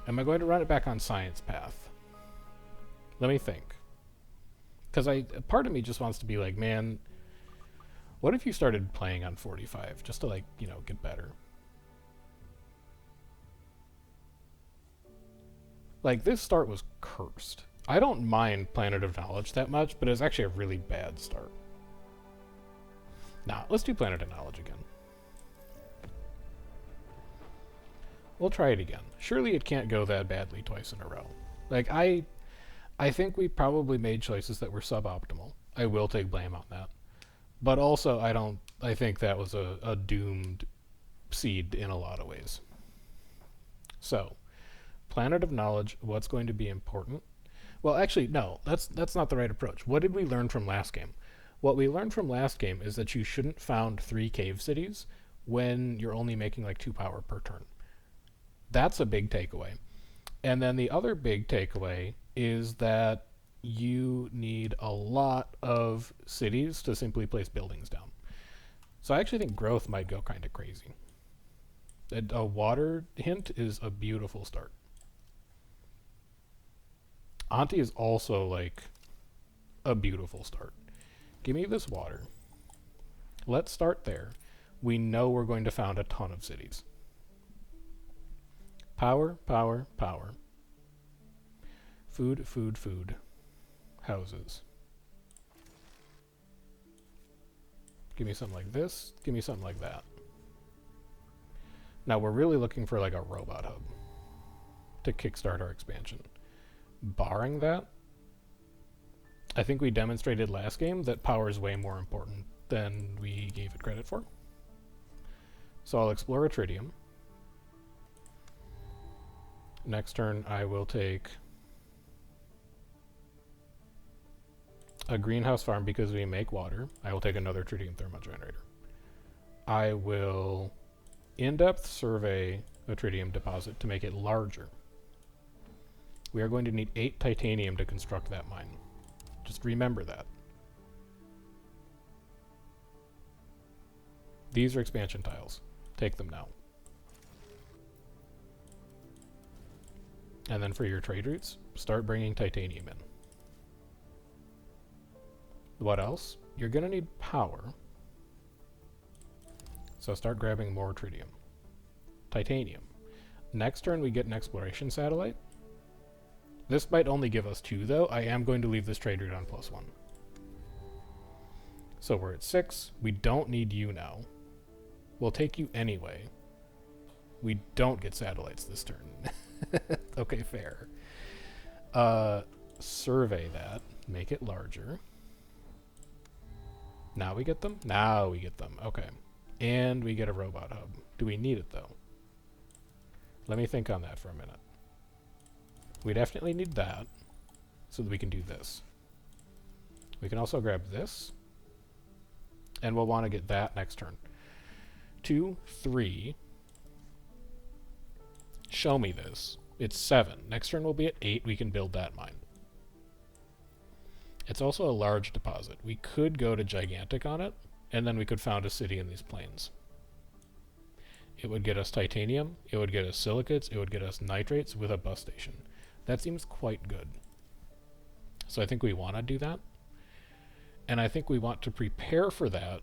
Am I going to run it back on science path? Let me think. Because part of me just wants to be like, man, what if you started playing on 45 just to, like, get better? Like, this start was cursed. I don't mind Planet of Knowledge that much, but it's actually a really bad start. Nah, let's do Planet of Knowledge again. We'll try it again. Surely it can't go that badly twice in a row. Like, I think we probably made choices that were suboptimal. I will take blame on that. But also, I think that was a doomed seed in a lot of ways. So, Planet of Knowledge, what's going to be important? Well, actually, no, that's not the right approach. What did we learn from last game? What we learned from last game is that you shouldn't found 3 cave cities when you're only making like 2 power per turn. That's a big takeaway. And then the other big takeaway is that you need a lot of cities to simply place buildings down. So I actually think growth might go kind of crazy. A water hint is a beautiful start. Auntie is also like a beautiful start. Give me this water. Let's start there. We know we're going to found a ton of cities. Power, power, power. Food, food, food. Houses. Give me something like this. Give me something like that. Now we're really looking for like a robot hub to kickstart our expansion. Barring that, I think we demonstrated last game that power is way more important than we gave it credit for. So I'll explore a tritium. Next turn I will take a greenhouse farm because we make water. I will take another tritium thermal generator. I will in-depth survey a tritium deposit to make it larger. We are going to need 8 titanium to construct that mine. Just remember that. These are expansion tiles. Take them now. And then for your trade routes, start bringing titanium in. What else? You're going to need power. So start grabbing more tritium. Titanium. Next turn we get an exploration satellite. This might only give us 2 though. I am going to leave this trade route on +1. So we're at 6. We don't need you now. We'll take you anyway. We don't get satellites this turn. Okay, fair. Survey that. Make it larger. Now we get them? Now we get them. Okay. And we get a robot hub. Do we need it though? Let me think on that for a minute. We definitely need that so that we can do this. We can also grab this. And we'll want to get that next turn. 2, 3. Show me this. It's 7. Next turn we'll be at 8. We can build that mine. It's also a large deposit. We could go to gigantic on it, and then we could found a city in these plains. It would get us titanium, it would get us silicates, it would get us nitrates with a bus station. That seems quite good. So I think we want to do that. And I think we want to prepare for that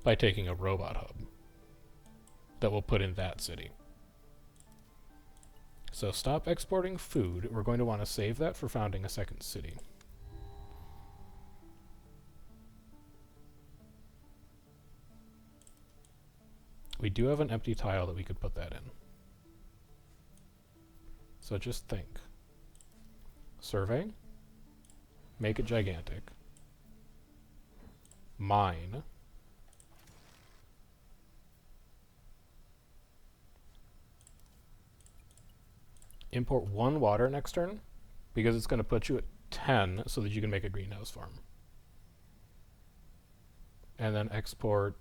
by taking a robot hub that we'll put in that city. So stop exporting food. We're going to want to save that for founding a second city. We do have an empty tile that we could put that in. So just think. Survey. Make it gigantic. Mine. Import 1 water next turn, because it's going to put you at 10 so that you can make a greenhouse farm. And then export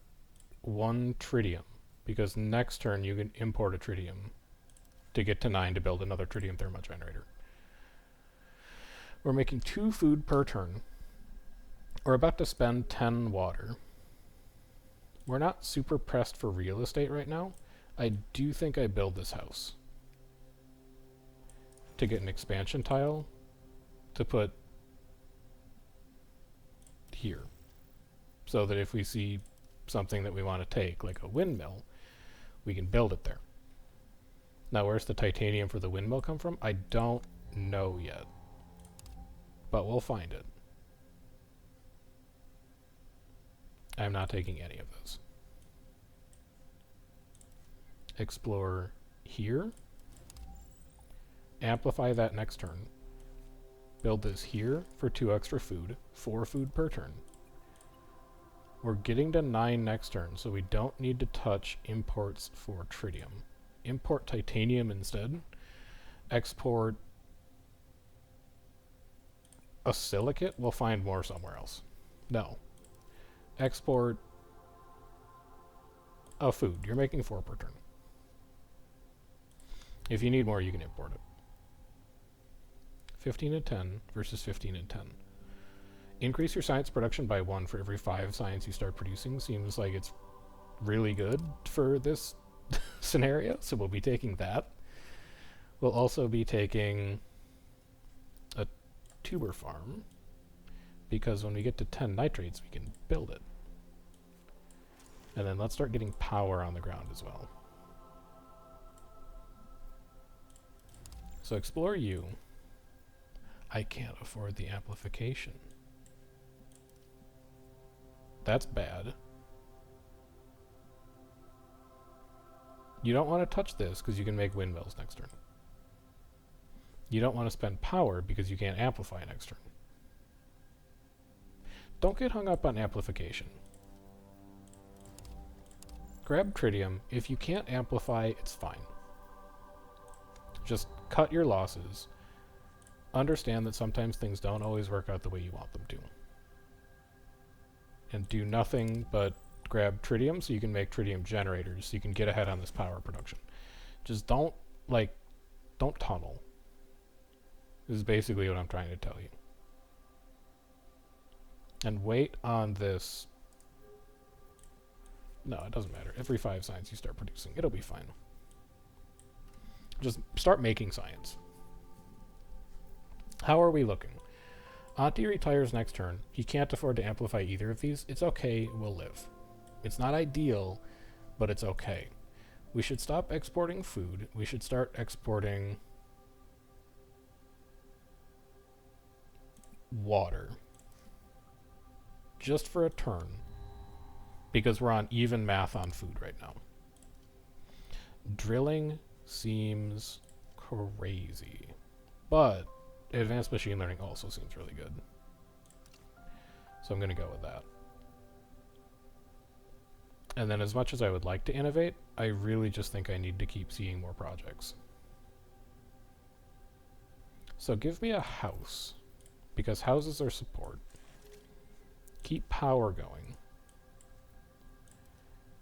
1 tritium, because next turn you can import a tritium to get to 9 to build another tritium thermal generator. We're making 2 food per turn. We're about to spend 10 water. We're not super pressed for real estate right now. I do think I build this house. to get an expansion tile to put here, so that if we see something that we want to take, like a windmill, we can build it there. Now, where's the titanium for the windmill come from? I don't know yet, but we'll find it. I'm not taking any of this. Explore here. Amplify that next turn. Build this here for 2 extra food. 4 food per turn. We're getting to 9 next turn, so we don't need to touch imports for tritium. Import titanium instead. Export a silicate. We'll find more somewhere else. No. Export a food. You're making 4 per turn. If you need more, you can import it. 15 and 10 versus 15 and 10. Increase your science production by 1 for every 5 science you start producing. Seems like it's really good for this scenario, so we'll be taking that. We'll also be taking a tuber farm, because when we get to 10 nitrates, we can build it. And then let's start getting power on the ground as well. So explore you. I can't afford the amplification. That's bad. You don't want to touch this because you can make windmills next turn. You don't want to spend power because you can't amplify next turn. Don't get hung up on amplification. Grab tritium. If you can't amplify, it's fine. Just cut your losses. Understand that sometimes things don't always work out the way you want them to. And do nothing but grab tritium so you can make tritium generators so you can get ahead on this power production. Just don't tunnel. This is basically what I'm trying to tell you. And wait on this. No, it doesn't matter. Every 5 science you start producing, it'll be fine. Just start making science. How are we looking? Auntie retires next turn. He can't afford to amplify either of these. It's okay, we'll live. It's not ideal, but it's okay. We should stop exporting food. We should start exporting water. Just for a turn. Because we're on even math on food right now. Drilling seems crazy. But advanced machine learning also seems really good. So I'm going to go with that. And then as much as I would like to innovate, I really just think I need to keep seeing more projects. So give me a house, because houses are support. Keep power going.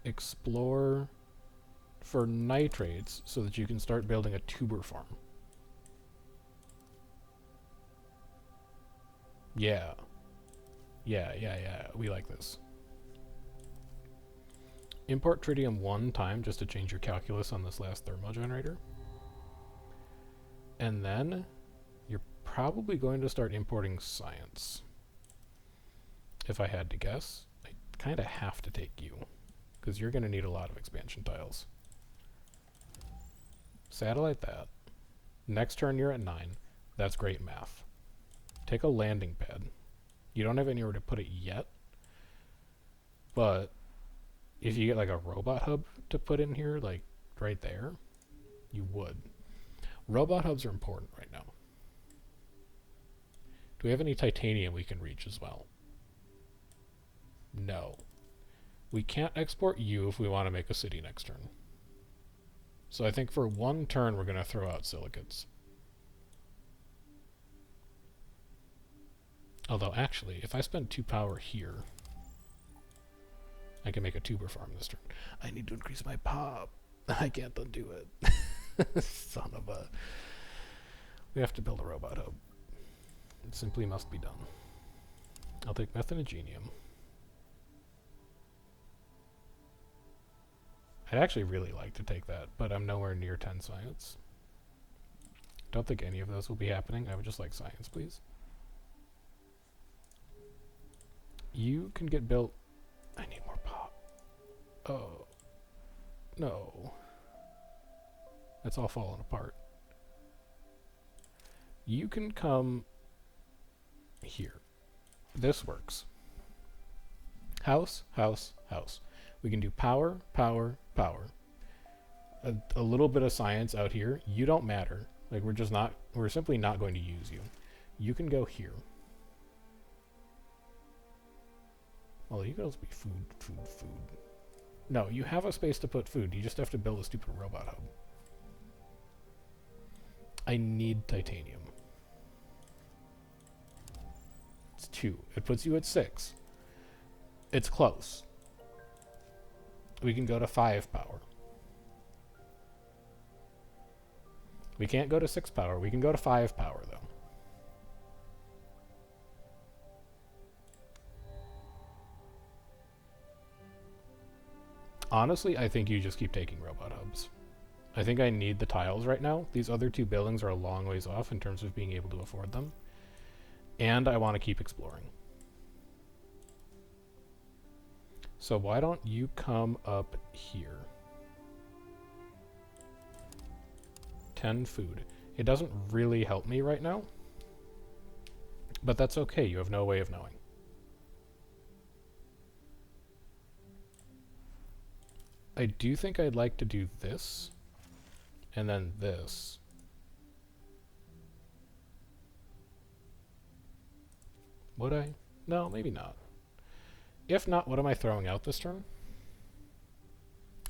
Explore for nitrates so that you can start building a tuber farm. Yeah. Yeah. We like this. Import tritium 1 time just to change your calculus on this last thermal generator. And then you're probably going to start importing science. If I had to guess, I kind of have to take you, because you're going to need a lot of expansion tiles. Satellite that. Next turn you're at 9. That's great math. Take a landing pad. You don't have anywhere to put it yet, but if you get like a robot hub to put in here, like right there, you would. Robot hubs are important right now. Do we have any titanium we can reach as well? No. We can't export you if we want to make a city next turn. So I think for 1 turn we're going to throw out silicates. Although actually, if I spend 2 power here, I can make a tuber farm this turn. I need to increase my pop. I can't undo it. Son of a... We have to build a robot hub. It simply must be done. I'll take methanogenium. I'd actually really like to take that, but I'm nowhere near 10 science. Don't think any of those will be happening. I would just like science, please. You can get built. I need more pop. Oh. No. It's all falling apart. You can come here. This works. House, house, house. We can do power, power, power. A little bit of science out here. You don't matter. Like, we're simply not going to use you. You can go here. Well, you can also be food, food, food. No, you have a space to put food. You just have to build a stupid robot hub. I need titanium. It's 2. It puts you at 6. It's close. We can go to 5 power. We can't go to 6 power. We can go to 5 power, though. Honestly, I think you just keep taking robot hubs. I think I need the tiles right now. These other 2 buildings are a long ways off in terms of being able to afford them. And I want to keep exploring. So why don't you come up here? 10 food. It doesn't really help me right now. But that's okay. You have no way of knowing. I do think I'd like to do this. And then this. Would I? No, maybe not. If not, what am I throwing out this turn?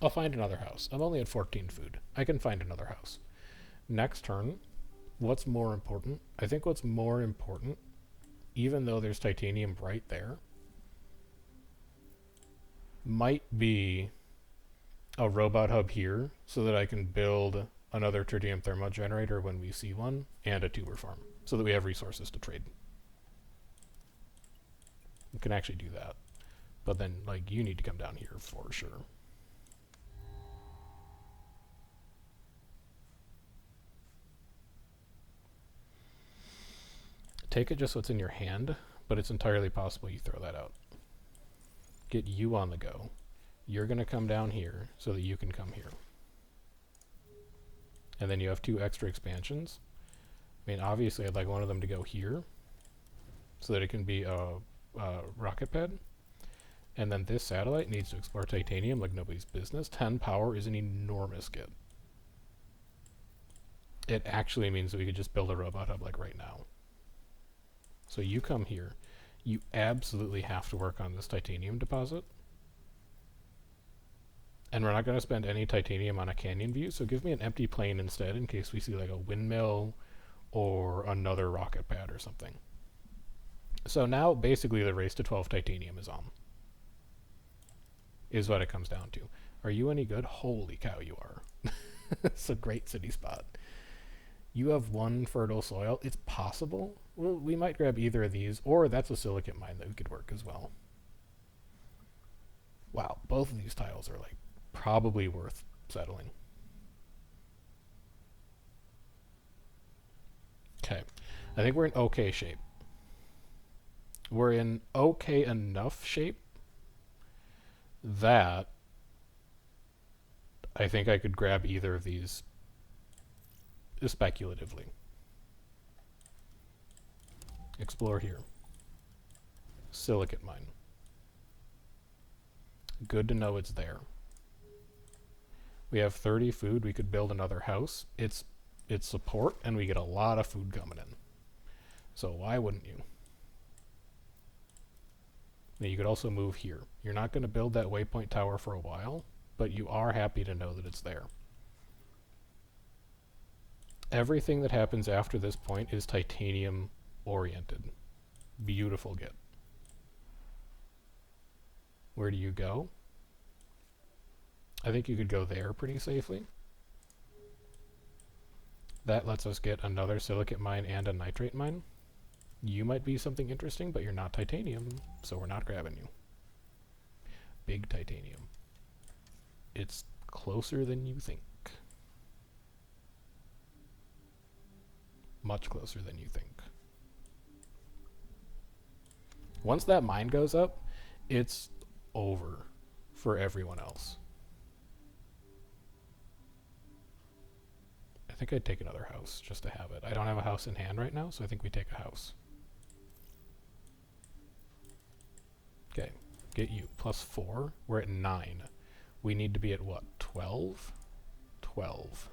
I'll find another house. I'm only at 14 food. I can find another house. Next turn, what's more important? I think what's more important, even though there's titanium right there, might be a robot hub here so that I can build another tritium thermo generator when we see one, and a tuber farm, so that we have resources to trade. We can actually do that. But then, like, you need to come down here for sure. Take it just what's in your hand, but it's entirely possible you throw that out. Get you on the go. You're going to come down here so that you can come here. And then you have 2 extra expansions. I mean, obviously I'd like one of them to go here so that it can be a rocket pad. And then this satellite needs to explore titanium like nobody's business. 10 power is an enormous get. It actually means that we could just build a robot hub like right now. So you come here. You absolutely have to work on this titanium deposit. And we're not going to spend any titanium on a canyon view, so give me an empty plane instead in case we see like a windmill or another rocket pad or something. So now basically the race to 12 titanium is on. Is what it comes down to. Are you any good? Holy cow, you are. It's a great city spot. You have 1 fertile soil. It's possible. Well, we might grab either of these, or that's a silicate mine that we could work as well. Wow, both of these tiles are like probably worth settling. Okay, I think we're in okay shape. We're in okay enough shape that I think I could grab either of these speculatively. Explore here. Silicate mine. Good to know it's there. We have 30 food. We could build another house. It's support, and we get a lot of food coming in. So why wouldn't you? Now you could also move here. You're not going to build that waypoint tower for a while, but you are happy to know that it's there. Everything that happens after this point is titanium oriented. Beautiful get. Where do you go? I think you could go there pretty safely. That lets us get another silicate mine and a nitrate mine. You might be something interesting, but you're not titanium, so we're not grabbing you. Big titanium. It's closer than you think. much closer than you think. Once that mine goes up, it's over for everyone else. I think I'd take another house just to have it. I don't have a house in hand right now, so I think we take a house. Okay, get you. +4. We're at 9. We need to be at what? 12? 12.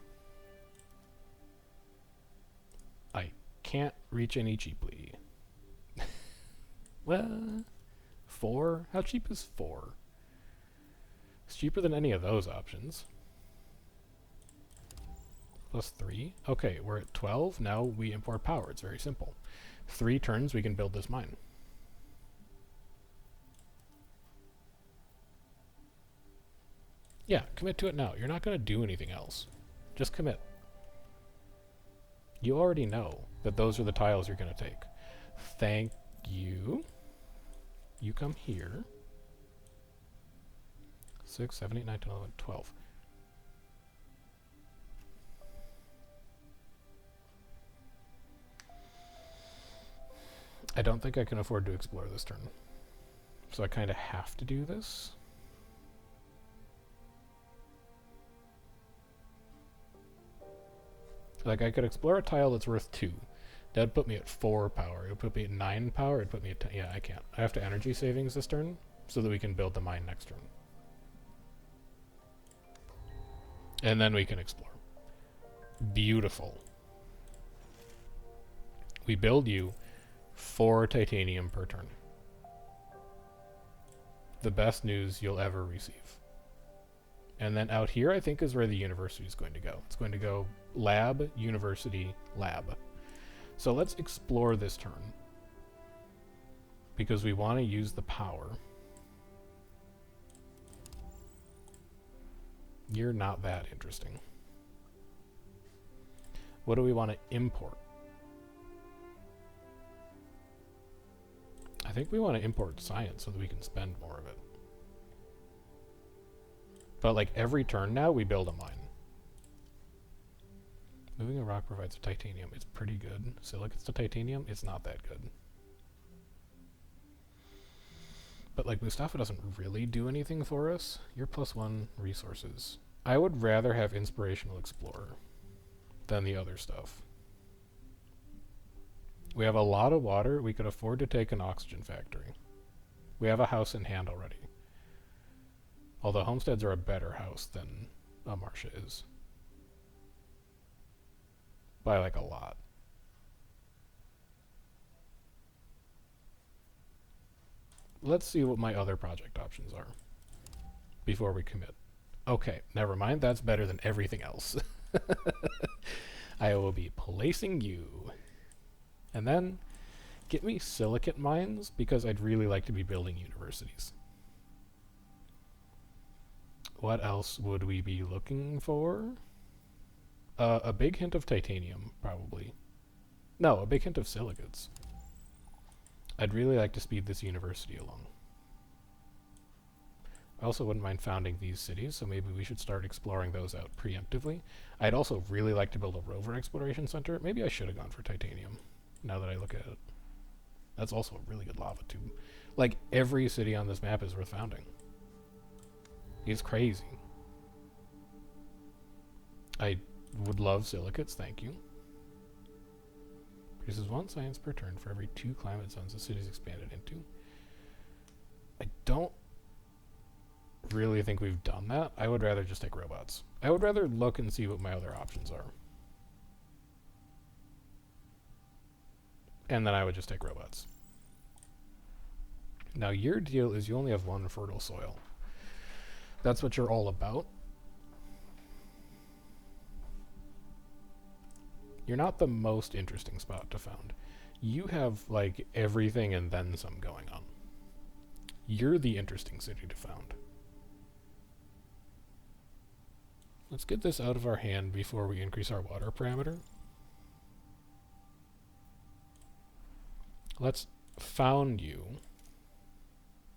I can't reach any cheaply. Well, 4? How cheap is 4? It's cheaper than any of those options. +3. Okay, we're at 12. Now we import power. It's very simple. 3 turns, we can build this mine. Yeah, commit to it now. You're not going to do anything else. Just commit. You already know that those are the tiles you're going to take. Thank you. You come here. 6, 7, 8, 9, 10, 11, 12. I don't think I can afford to explore this turn. So I kind of have to do this. Like, I could explore a tile that's worth 2. That'd put me at 4 power. It would put me at 9 power. It'd put me at 10. Yeah, I can't. I have to energy savings this turn so that we can build the mine next turn. And then we can explore. Beautiful. We build you 4 titanium per turn. The best news you'll ever receive. And then out here, I think, is where the university is going to go. It's going to go lab, university, lab. So let's explore this turn. Because we want to use the power. You're not that interesting. What do we want to import? I think we want to import science so that we can spend more of it. But like every turn now, we build a mine. Moving a rock provides a titanium. It's pretty good. Silicates to titanium, it's not that good. But like Mustafa doesn't really do anything for us. You're +1 resources. I would rather have Inspirational Explorer than the other stuff. We have a lot of water. We could afford to take an oxygen factory. We have a house in hand already. Although homesteads are a better house than a Marcia is. By like a lot. Let's see what my other project options are before we commit. Okay, never mind. That's better than everything else. I will be placing you. And then get me silicate mines because I'd really like to be building universities. What else would we be looking for? A big hint of titanium, probably. No, a big hint of silicates. I'd really like to speed this university along. I also wouldn't mind founding these cities, so maybe we should start exploring those out preemptively. I'd also really like to build a rover exploration center. Maybe I should have gone for titanium, now that I look at it. That's also a really good lava tube. Like, every city on this map is worth founding. It's crazy. I would love silicates, thank you. Produces 1 science per turn for every 2 climate zones the city's expanded into. I don't really think we've done that. I would rather just take robots. I would rather look and see what my other options are. And then I would just take robots. Now your deal is you only have 1 fertile soil. That's what you're all about. You're not the most interesting spot to found. You have, like, everything and then some going on. You're the interesting city to found. Let's get this out of our hand before we increase our water parameter. Let's found you.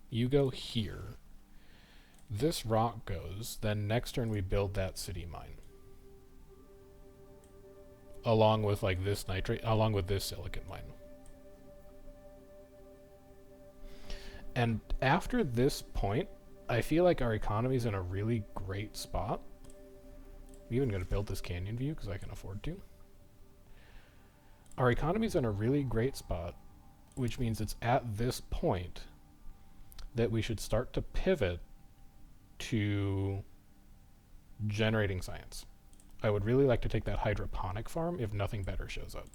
You go here. This rock goes, then next turn we build that city mine. along with like this nitrate, along with this silicate mine. And after this point, I feel like our economy's in a really great spot. I'm even going to build this canyon view because I can afford to. Our economy's in a really great spot, which means it's at this point that we should start to pivot to generating science. I would really like to take that hydroponic farm if nothing better shows up.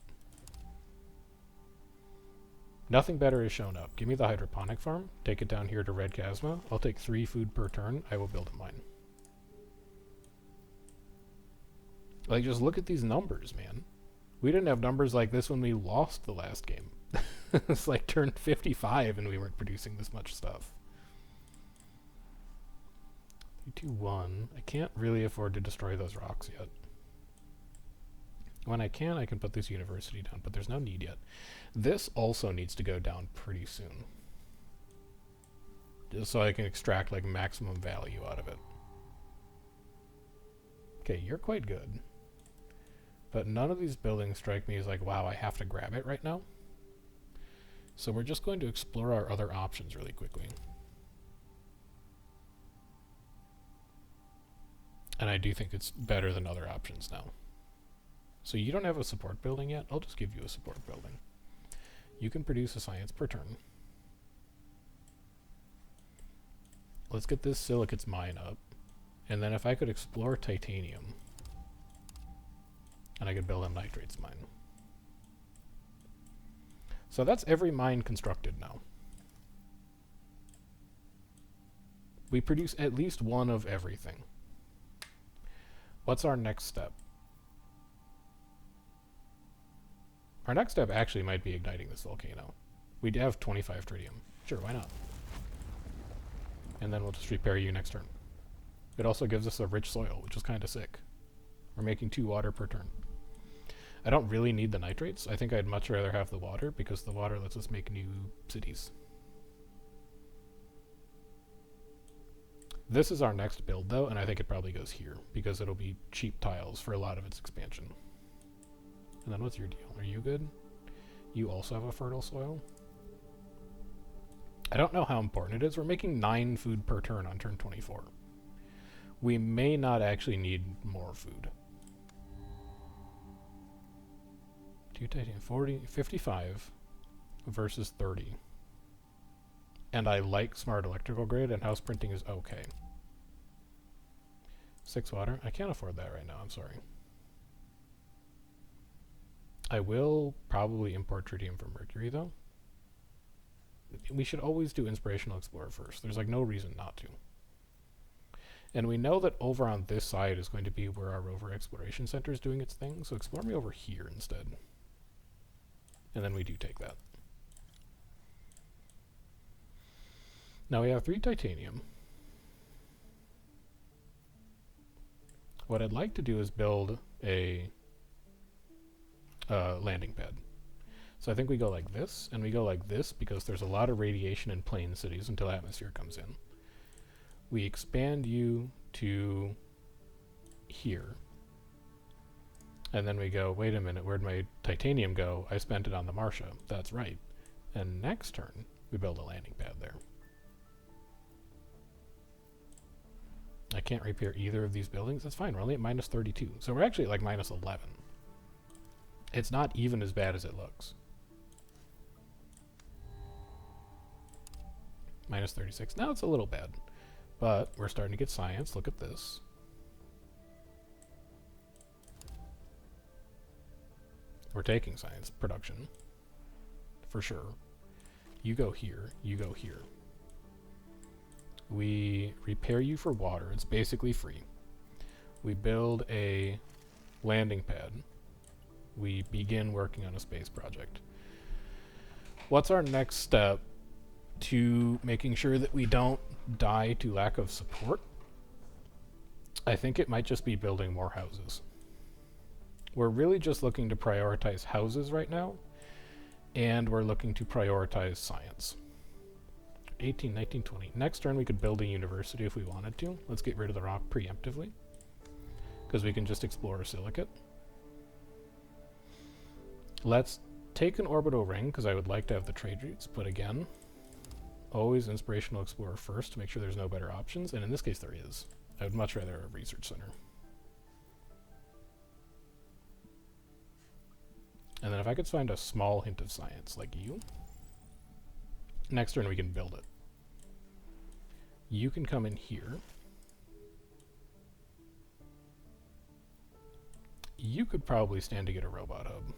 Nothing better has shown up. Give me the hydroponic farm. Take it down here to Red Chasma. I'll take 3 food per turn. I will build a mine. Like, just look at these numbers, man. We didn't have numbers like this when we lost the last game. It's like turn 55 and we weren't producing this much stuff. 3, 2, 1. I can't really afford to destroy those rocks yet. When I can put this university down, but there's no need yet. This also needs to go down pretty soon. Just so I can extract like maximum value out of it. Okay, you're quite good. But none of these buildings strike me as like, wow, I have to grab it right now. So we're just going to explore our other options really quickly. And I do think it's better than other options now. So you don't have a support building yet? I'll just give you a support building. You can produce a science per turn. Let's get this silicates mine up. And then if I could explore titanium, and I could build a nitrates mine. So that's every mine constructed now. We produce at least one of everything. What's our next step? Our next step actually might be igniting this volcano. We have 25 tritium. Sure, why not? And then we'll just repair you next turn. It also gives us a rich soil, which is kind of sick. We're making 2 water per turn. I don't really need the nitrates. I think I'd much rather have the water because the water lets us make new cities. This is our next build though, and I think it probably goes here because it'll be cheap tiles for a lot of its expansion. And then what's your deal? Are you good? You also have a fertile soil? I don't know how important it is. We're making 9 food per turn on turn 24. We may not actually need more food. 2 titanium, 40, 55 versus 30. And I like smart electrical grid and house printing is okay. 6 water. I can't afford that right now. I'm sorry. I will probably import tritium from Mercury, though. We should always do Inspirational Explorer first. There's like no reason not to. And we know that over on this side is going to be where our rover exploration center is doing its thing, so explore me over here instead. And then we do take that. Now we have 3 titanium. What I'd like to do is build a landing pad. So I think we go like this, and we go like this because there's a lot of radiation in plain cities until atmosphere comes in. We expand you to here. And then we go, wait a minute, where'd my titanium go? I spent it on the Martia. That's right. And next turn, we build a landing pad there. I can't repair either of these buildings. That's fine. We're only at minus 32. So we're actually at like minus 11. It's not even as bad as it looks. Minus 36. Now it's a little bad. But we're starting to get science. Look at this. We're taking science production. For sure. You go here. You go here. We repair you for water. It's basically free. We build a landing pad. We begin working on a space project. What's our next step to making sure that we don't die to lack of support? I think it might just be building more houses. We're really just looking to prioritize houses right now, and we're looking to prioritize science. 18, 19, 20. Next turn we could build a university if we wanted to. Let's get rid of the rock preemptively, because we can just explore a silicate. Let's take an orbital ring, because I would like to have the trade routes, but again, always Inspirational Explorer first to make sure there's no better options, and in this case there is. I would much rather a research center. And then if I could find a small hint of science, like you, next turn we can build it. You can come in here. You could probably stand to get a robot hub.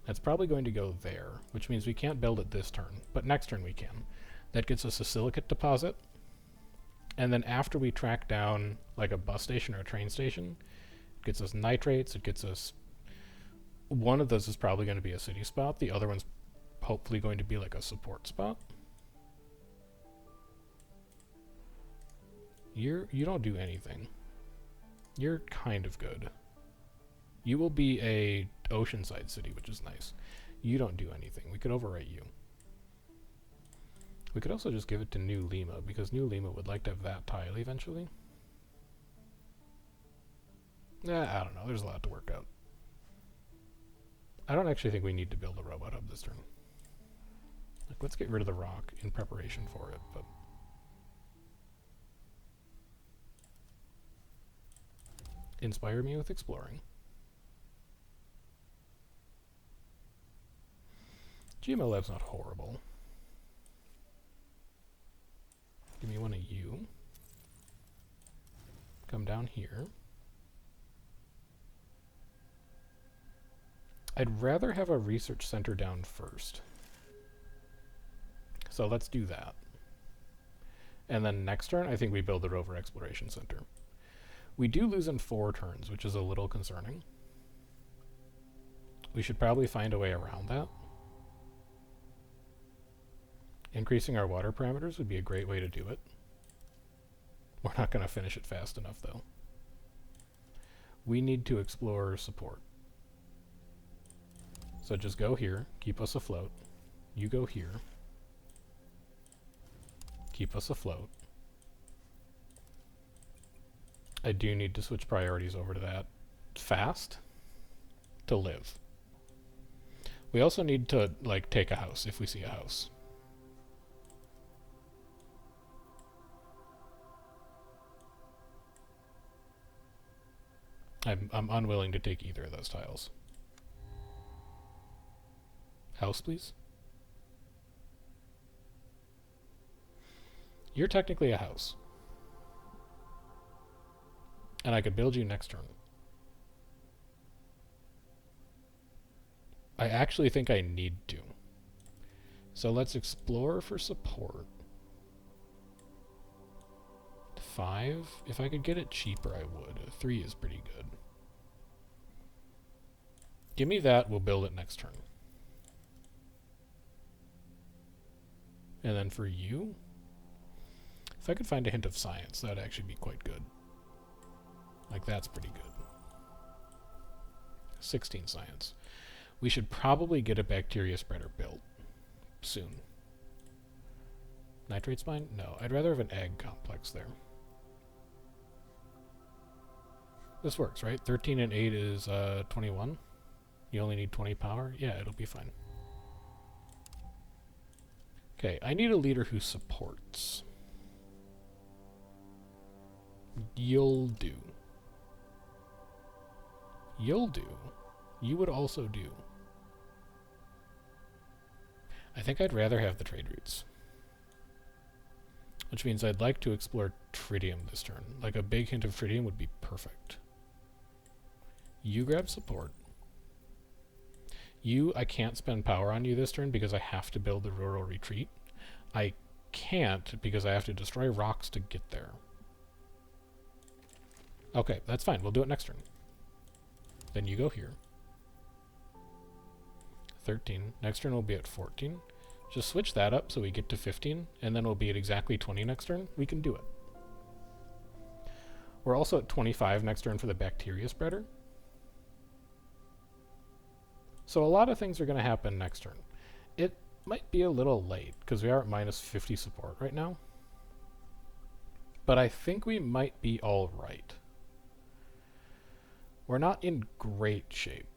That's probably going to go there, which means we can't build it this turn, but next turn we can. That gets us a silicate deposit, and then after we track down like a bus station or a train station, it gets us nitrates, it gets us... One of those is probably going to be a city spot, the other one's hopefully going to be like a support spot. You don't do anything. You're kind of good. You will be a oceanside city, which is nice. You don't do anything. We could overwrite you. We could also just give it to New Lima, because New Lima would like to have that tile eventually. I don't know. There's a lot to work out. I don't actually think we need to build a robot hub this turn. Like, let's get rid of the rock in preparation for it, but... Inspire me with exploring. GMO Lab's not horrible. Give me one of you. Come down here. I'd rather have a research center down first. So let's do that. And then next turn, I think we build the rover exploration center. We do lose in 4 turns, which is a little concerning. We should probably find a way around that. Increasing our water parameters would be a great way to do it. We're not going to finish it fast enough, though. We need to explore support. So just go here, keep us afloat. You go here. Keep us afloat. I do need to switch priorities over to that fast to live. We also need to, like, take a house if we see a house. I'm unwilling to take either of those tiles. House, please. You're technically a house. And I could build you next turn. I actually think I need to. So let's explore for support. 5. If I could get it cheaper, I would. 3 is pretty good. Give me that, we'll build it next turn. And then for you, if I could find a hint of science, that'd actually be quite good. Like, that's pretty good. 16 science. We should probably get a bacteria spreader built soon. Nitrate spine? No, I'd rather have an egg complex there. This works, right? 13 and 8 is 21. You only need 20 power? Yeah, it'll be fine. Okay, I need a leader who supports. You'll do. You'll do. You would also do. I think I'd rather have the trade routes. Which means I'd like to explore tritium this turn. Like, a big hint of tritium would be perfect. You grab support. You, I can't spend power on you this turn because I have to build the rural retreat. I can't because I have to destroy rocks to get there. Okay, that's fine. We'll do it next turn. Then you go here. 13. Next turn we'll be at 14. Just switch that up so we get to 15, and then we'll be at exactly 20 next turn. We can do it. We're also at 25 next turn for the bacteria spreader. So a lot of things are going to happen next turn. It might be a little late, because we are at minus 50 support right now. But I think we might be all right. We're not in great shape,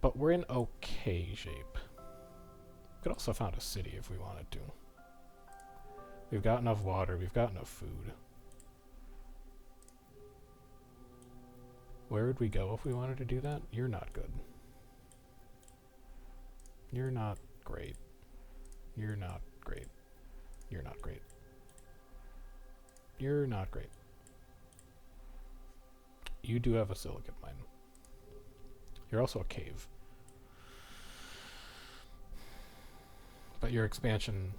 but we're in okay shape. We could also found a city if we wanted to. We've got enough water, we've got enough food. Where would we go if we wanted to do that? You're not good. You're not great. You're not great. You're not great. You're not great. You do have a silicate mine. You're also a cave. But your expansion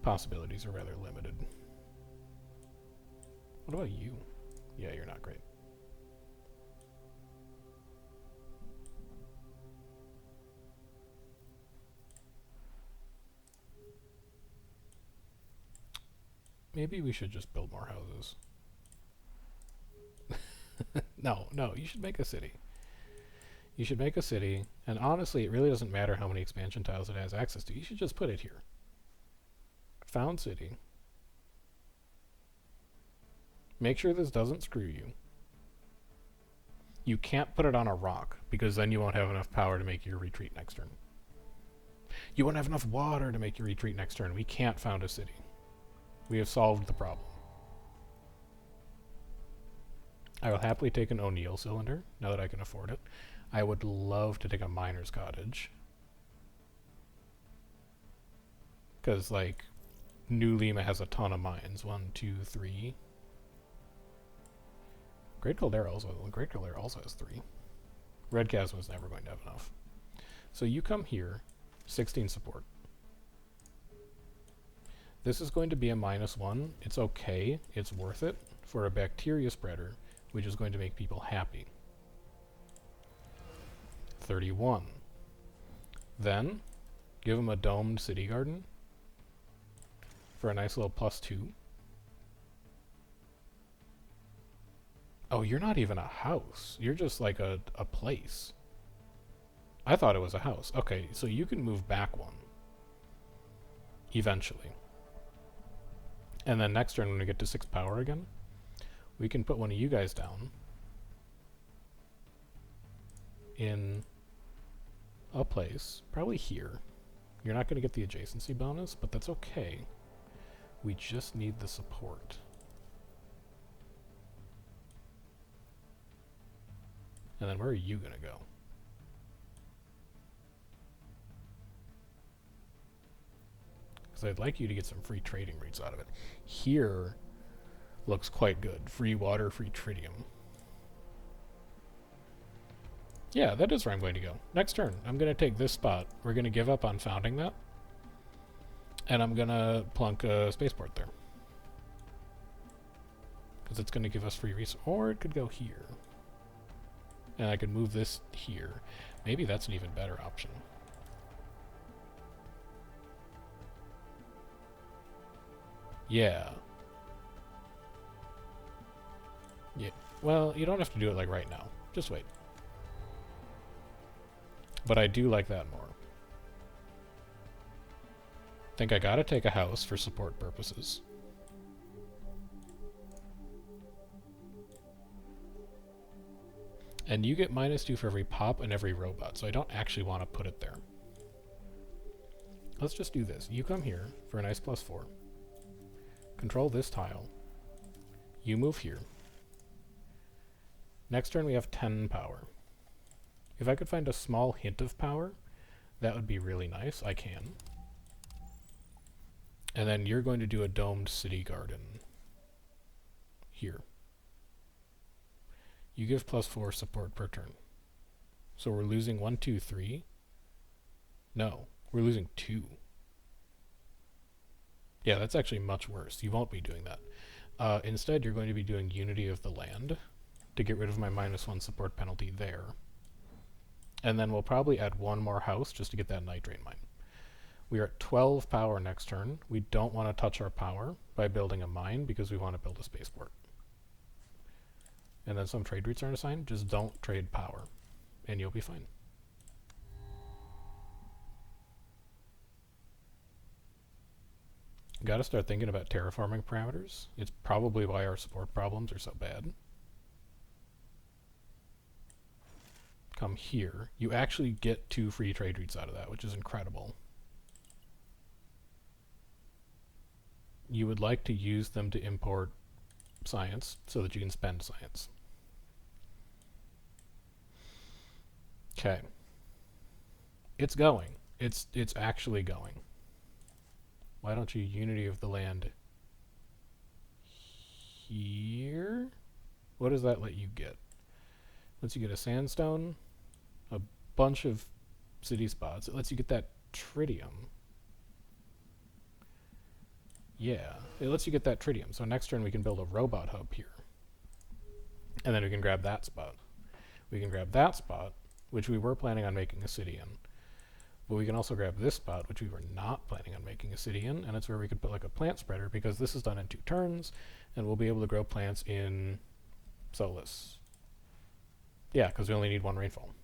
possibilities are rather limited. What about you? Yeah, you're not great. Maybe we should just build more houses. No, you should make a city. You should make a city, and honestly, it really doesn't matter how many expansion tiles it has access to. You should just put it here. Found city. Make sure this doesn't screw you. You can't put it on a rock, because then you won't have enough power to make your retreat next turn. You won't have enough water to make your retreat next turn. We can't found a city. We have solved the problem. I will happily take an O'Neill cylinder, now that I can afford it. I would love to take a miner's cottage. Because, like, New Lima has a ton of mines. 1, 2, 3. Great Caldera also has 3. Red Chasm is never going to have enough. So you come here, 16 support. This is going to be a -1. It's okay. It's worth it for a bacteria spreader, which is going to make people happy. 31. Then, give them a domed city garden for a nice little +2. Oh, you're not even a house. You're just like a place. I thought it was a house. Okay, so you can move back one. Eventually. And then next turn when we get to 6 power again, we can put one of you guys down in a place, probably here. You're not going to get the adjacency bonus, but that's okay. We just need the support. And then where are you going to go? Because I'd like you to get some free trading routes out of it. Here looks quite good. Free water, free tritium. Yeah, that is where I'm going to go. Next turn, I'm going to take this spot. We're going to give up on founding that. And I'm going to plunk a spaceport there. Because it's going to give us free resources. Or it could go here. And I could move this here. Maybe that's an even better option. Yeah. Yeah. Well, you don't have to do it like right now. Just wait. But I do like that more. Think I gotta take a house for support purposes. And you get -2 for every pop and every robot, so I don't actually want to put it there. Let's just do this. You come here for a nice +4. Control this tile. You move here. Next turn we have 10 power. If I could find a small hint of power, that would be really nice. I can. And then you're going to do a domed city garden. Here. You give +4 support per turn. So we're losing 1, 2, 3. No, we're losing 2. Yeah, that's actually much worse. You won't be doing that. Instead, you're going to be doing Unity of the Land to get rid of my -1 support penalty there. And then we'll probably add one more house just to get that nitrate mine. We are at 12 power next turn. We don't want to touch our power by building a mine because we want to build a spaceport. And then some trade routes are assigned. Just don't trade power, and you'll be fine. Got to start thinking about terraforming parameters. It's probably why our support problems are so bad. come here, you actually get 2 free trade routes out of that, which is incredible. You would like to use them to import science so that you can spend science. Okay. It's going. It's actually going. Why don't you unity of the land here? What does that let you get? Lets you get a sandstone, a bunch of city spots. It lets you get that tritium. Yeah, it lets you get that tritium. So next turn we can build a robot hub here. And then we can grab that spot. We can grab that spot, which we were planning on making a city in. But we can also grab this spot, which we were not planning on making a city in, and it's where we could put like a plant spreader, because this is done in 2 turns, and we'll be able to grow plants in Solus. Yeah, because we only need 1 rainfall.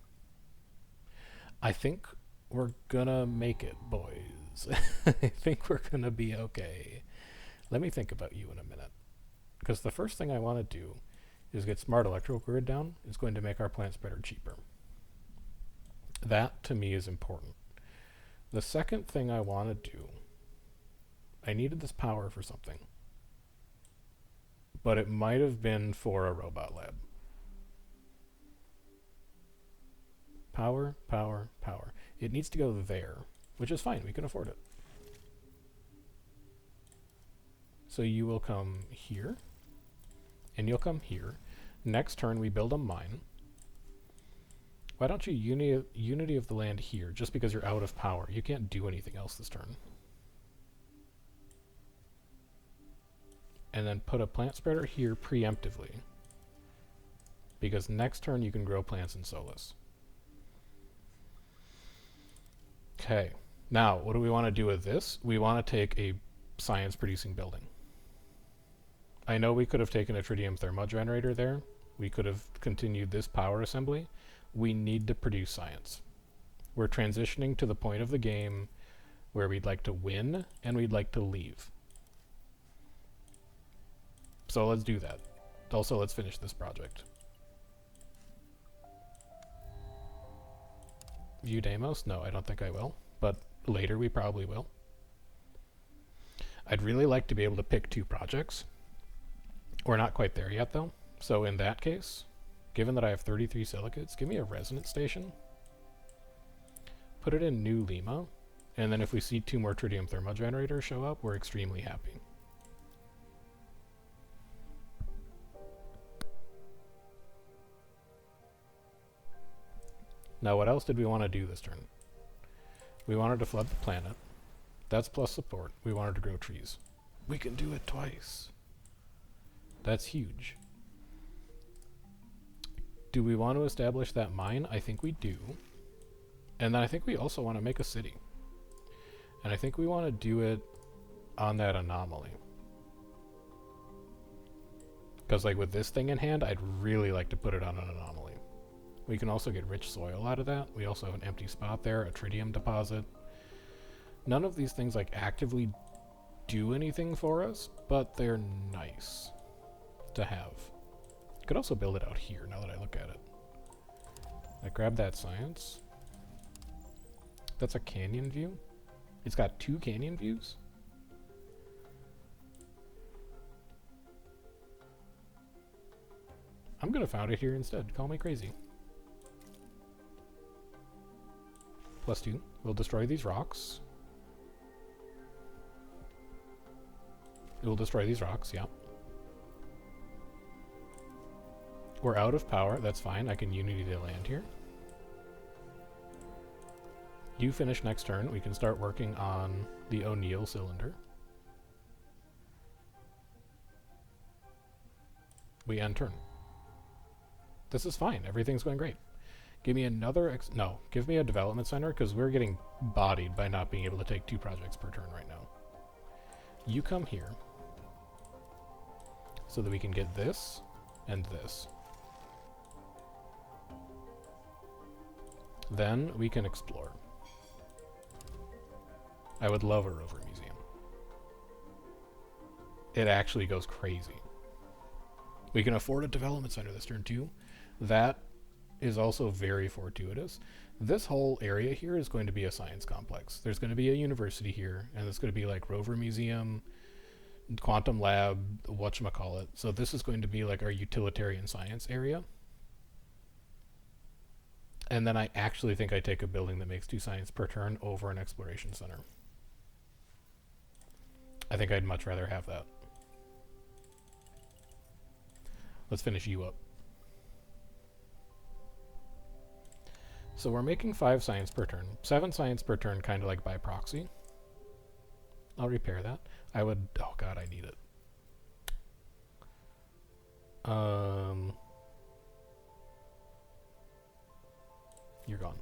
I think we're gonna make it, boys. I think we're gonna be okay. Let me think about you in a minute. Because the first thing I want to do is get smart electrical grid down. It's going to make our plant spreader cheaper. That, to me, is important. The second thing I want to do, I needed this power for something. But it might have been for a robot lab. Power, power, power. It needs to go there, which is fine. We can afford it. So you will come here, and you'll come here. Next turn, we build a mine. Why don't you unity of the land here, just because you're out of power? You can't do anything else this turn. And then put a plant spreader here preemptively, because next turn you can grow plants in Solus. Okay, now what do we want to do with this? We want to take a science producing building. I know we could have taken a tritium thermo generator there. We could have continued this power assembly. We need to produce science. We're transitioning to the point of the game where we'd like to win and we'd like to leave. So let's do that. Also, let's finish this project. View Deimos? No, I don't think I will. But later we probably will. I'd really like to be able to pick 2 projects. We're not quite there yet, though. So in that case, given that I have 33 silicates, give me a resonance station. Put it in New Lima. And then if we see 2 more tritium thermo generators show up, we're extremely happy. Now, what else did we want to do this turn? We wanted to flood the planet. That's plus support. We wanted to grow trees. We can do it twice. That's huge. Do we want to establish that mine? I think we do. And then I think we also want to make a city. And I think we want to do it on that anomaly. Because like with this thing in hand, I'd really like to put it on an anomaly. We can also get rich soil out of that. We also have an empty spot there, a tritium deposit. None of these things like actively do anything for us, but they're nice to have. Could also build it out here now that I look at it. I grab that science. That's a canyon view. It's got 2 canyon views. I'm gonna found it here instead. Call me crazy. +2. We'll destroy these rocks. It will destroy these rocks, yeah. We're out of power, that's fine. I can unity the land here. You finish next turn. We can start working on the O'Neill cylinder. We end turn. This is fine. Everything's going great. Give me another... no, give me a development center, because we're getting bodied by not being able to take 2 projects per turn right now. You come here, so that we can get this and this. Then we can explore. I would love a rover museum. It actually goes crazy. We can afford a development center this turn too. That is also very fortuitous. This whole area here is going to be a science complex. There's going to be a university here, and it's going to be like Rover Museum, Quantum Lab, whatchamacallit. So this is going to be like our utilitarian science area. And then I actually think I take a building that makes 2 science per turn over an exploration center. I think I'd much rather have that. Let's finish you up. So we're making 5 science per turn. 7 science per turn, kind of like by proxy. I'll repair that. I would... Oh god, I need it. You're gone.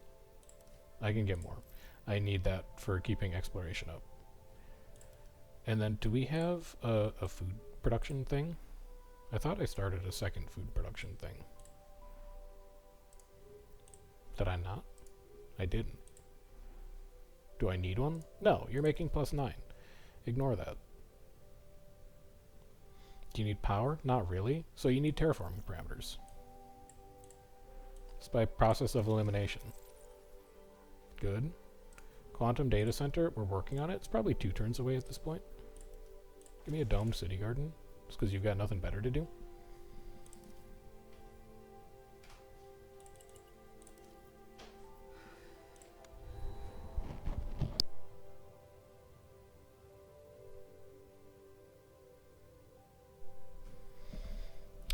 I can get more. I need that for keeping exploration up. And then, do we have a food production thing? I thought I started a second food production thing. Did I not? I didn't. Do I need one? No, you're making +9. Ignore that. Do you need power? Not really. So you need terraforming parameters. It's by process of elimination. Good. Quantum data center, we're working on it. It's probably 2 turns away at this point. Give me a domed city garden, just because you've got nothing better to do.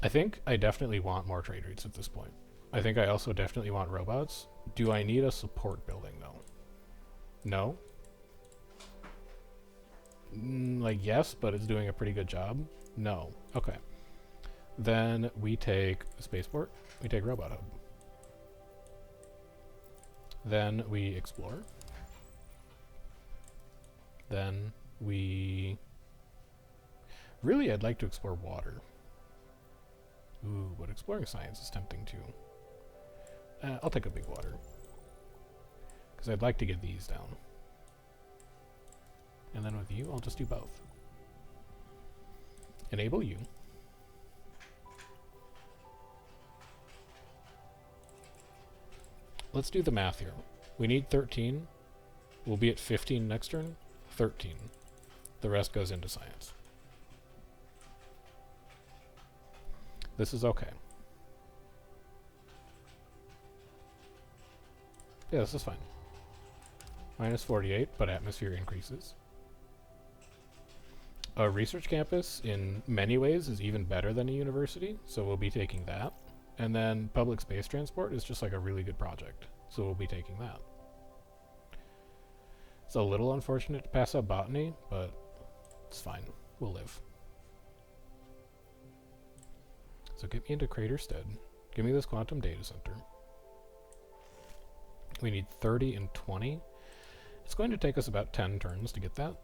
I think I definitely want more trade routes at this point. I think I also definitely want robots. Do I need a support building, though? No? Like, yes, but it's doing a pretty good job? No. Okay. Then we take spaceport. We take robot hub. Then we explore. Then we... Really, I'd like to explore water. Ooh, but exploring science is tempting too. I'll take a big water. Because I'd like to get these down. And then with you, I'll just do both. Enable you. Let's do the math here. We need 13. We'll be at 15 next turn. 13. The rest goes into science. This is okay. Yeah, this is fine. -48, but atmosphere increases. A research campus, in many ways, is even better than a university, so we'll be taking that. And then public space transport is just like a really good project, so we'll be taking that. It's a little unfortunate to pass up botany, but it's fine. We'll live. So get me into Craterstead. Give me this quantum data center. We need 30 and 20. It's going to take us about 10 turns to get that.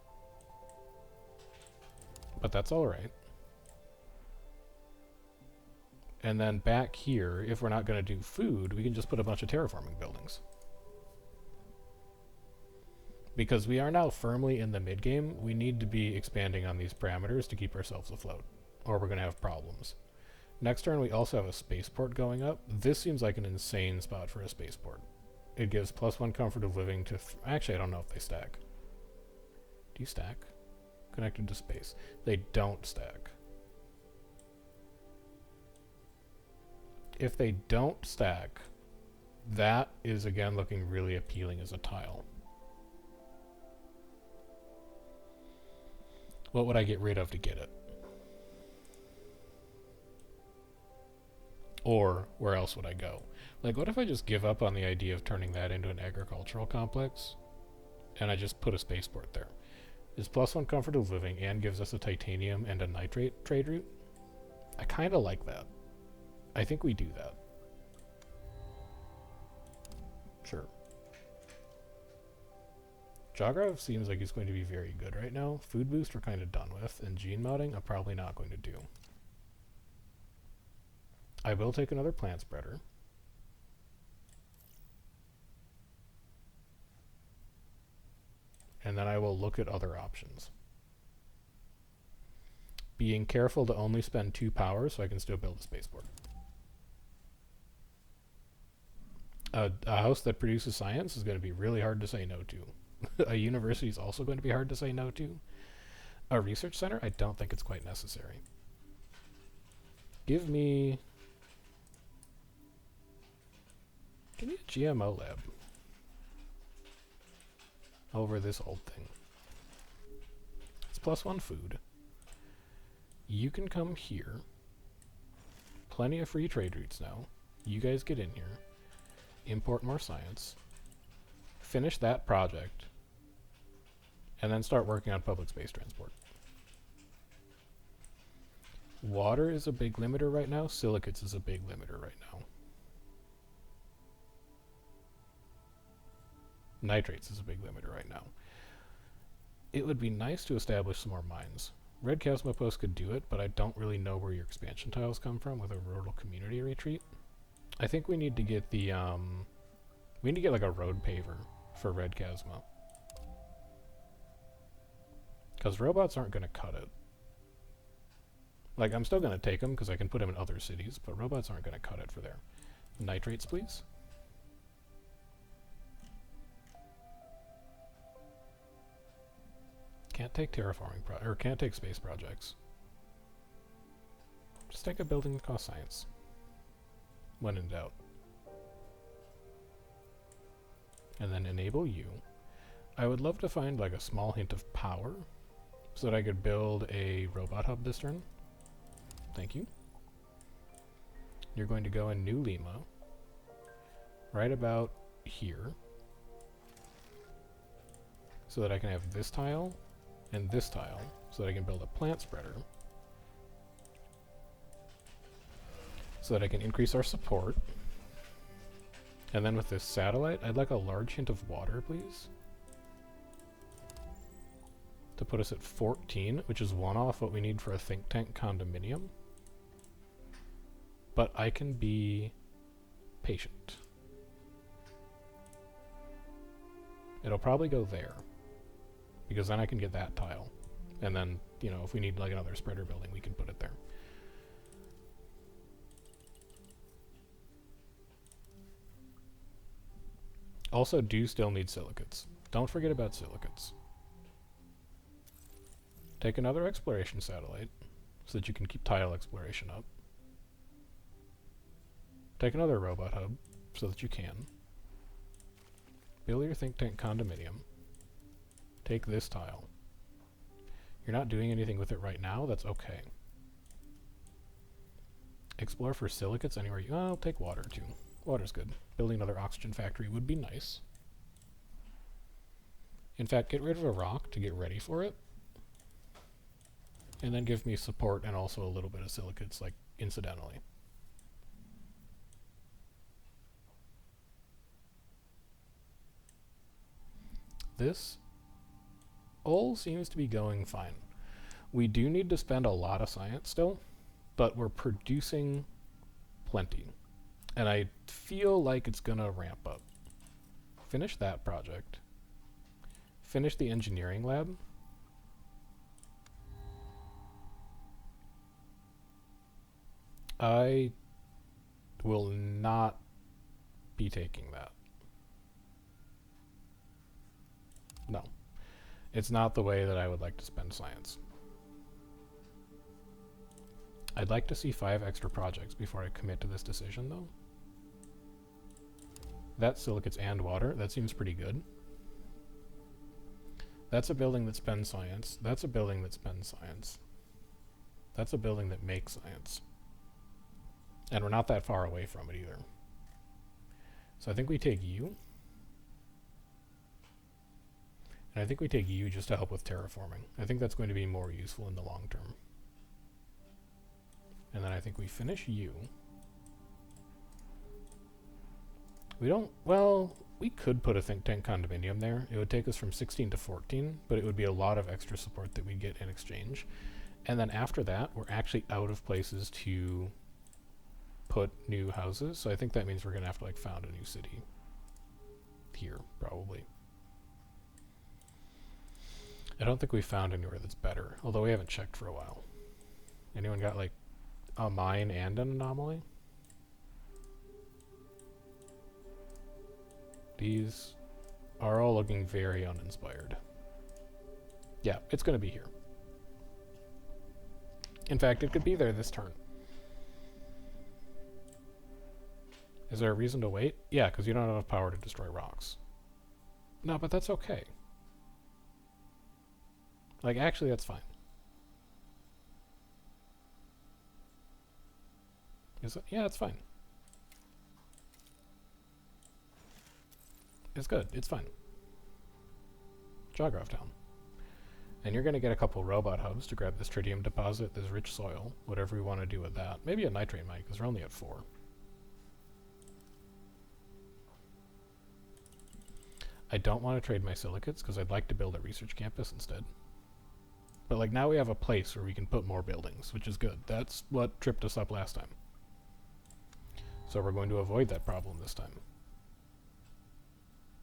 But that's alright. And then back here, if we're not going to do food, we can just put a bunch of terraforming buildings. Because we are now firmly in the mid-game, we need to be expanding on these parameters to keep ourselves afloat, or we're going to have problems. Next turn, we also have a spaceport going up. This seems like an insane spot for a spaceport. It gives +1 comfort of living to... Actually, I don't know if they stack. Do you stack? Connected to space. They don't stack. If they don't stack, that is, again, looking really appealing as a tile. What would I get rid of to get it? Or where else would I go? Like, what if I just give up on the idea of turning that into an agricultural complex, and I just put a spaceport there? Is +1 comfort of living and gives us a titanium and a nitrate trade route? I kind of like that. I think we do that. Sure. Jogrov seems like he's going to be very good right now. Food boost we're kind of done with, and gene modding I'm probably not going to do. I will take another plant spreader. And then I will look at other options. Being careful to only spend 2 power so I can still build a spaceport. A house that produces science is going to be really hard to say no to. A university is also going to be hard to say no to. A research center, I don't think it's quite necessary. Give me a GMO lab over this old thing. It's +1 food. You can come here. Plenty of free trade routes now. You guys get in here. Import more science. Finish that project. And then start working on public space transport. Water is a big limiter right now. Silicates is a big limiter right now. Nitrates is a big limiter right now. It would be nice to establish some more mines. Red Cosmopost could do it, but I don't really know where your expansion tiles come from with a rural community retreat. I think we need to get the, we need to get like a road paver for Red Chasma. Because robots aren't going to cut it. Like, I'm still going to take them because I can put them in other cities, but robots aren't going to cut it for there. Nitrates, please. Can't take terraforming or can't take space projects. Just take a building that costs science. When in doubt. And then enable you. I would love to find like a small hint of power so that I could build a robot hub this turn. Thank you. You're going to go in New Lima. Right about here. So that I can have this tile and this tile, so that I can build a plant spreader, so that I can increase our support. And then with this satellite, I'd like a large hint of water, please, to put us at 14, which is one off what we need for a think tank condominium. But I can be patient. It'll probably go there, because then I can get that tile. And then, you know, if we need like another spreader building, we can put it there. Also, do still need silicates. Don't forget about silicates. Take another exploration satellite, so that you can keep tile exploration up. Take another robot hub, so that you can. Build your think tank condominium. Take this tile. You're not doing anything with it right now, that's okay. Explore for silicates anywhere you... I'll take water too. Water's good. Building another oxygen factory would be nice. In fact, get rid of a rock to get ready for it. And then give me support and also a little bit of silicates, like, incidentally. This all seems to be going fine. We do need to spend a lot of science still, but we're producing plenty. And I feel like it's gonna ramp up. Finish that project. Finish the engineering lab. I will not be taking that. No. It's not the way that I would like to spend science. I'd like to see 5 extra projects before I commit to this decision, though. That's silicates and water. That seems pretty good. That's a building that spends science. That's a building that spends science. That's a building that makes science. And we're not that far away from it either. So I think we take you. And I think we take you just to help with terraforming. I think that's going to be more useful in the long term. And then I think we finish you. We don't... Well, we could put a think tank condominium there. It would take us from 16 to 14, but it would be a lot of extra support that we'd get in exchange. And then after that, we're actually out of places to put new houses. So I think that means we're going to have to, like, found a new city. Here, probably. I don't think we found anywhere that's better, although we haven't checked for a while. Anyone got, like, a mine and an anomaly? These are all looking very uninspired. Yeah, it's going to be here. In fact, it could be there this turn. Is there a reason to wait? Yeah, because you don't have enough power to destroy rocks. No, but that's okay. Like, actually, that's fine. Is it? Yeah, it's fine. It's good. It's fine. Jawgraph Town. And you're going to get a couple robot hubs to grab this tritium deposit, this rich soil, whatever we want to do with that. Maybe a nitrate mine, because we're only at 4. I don't want to trade my silicates, because I'd like to build a research campus instead. But like now we have a place where we can put more buildings, which is good. That's what tripped us up last time. So we're going to avoid that problem this time.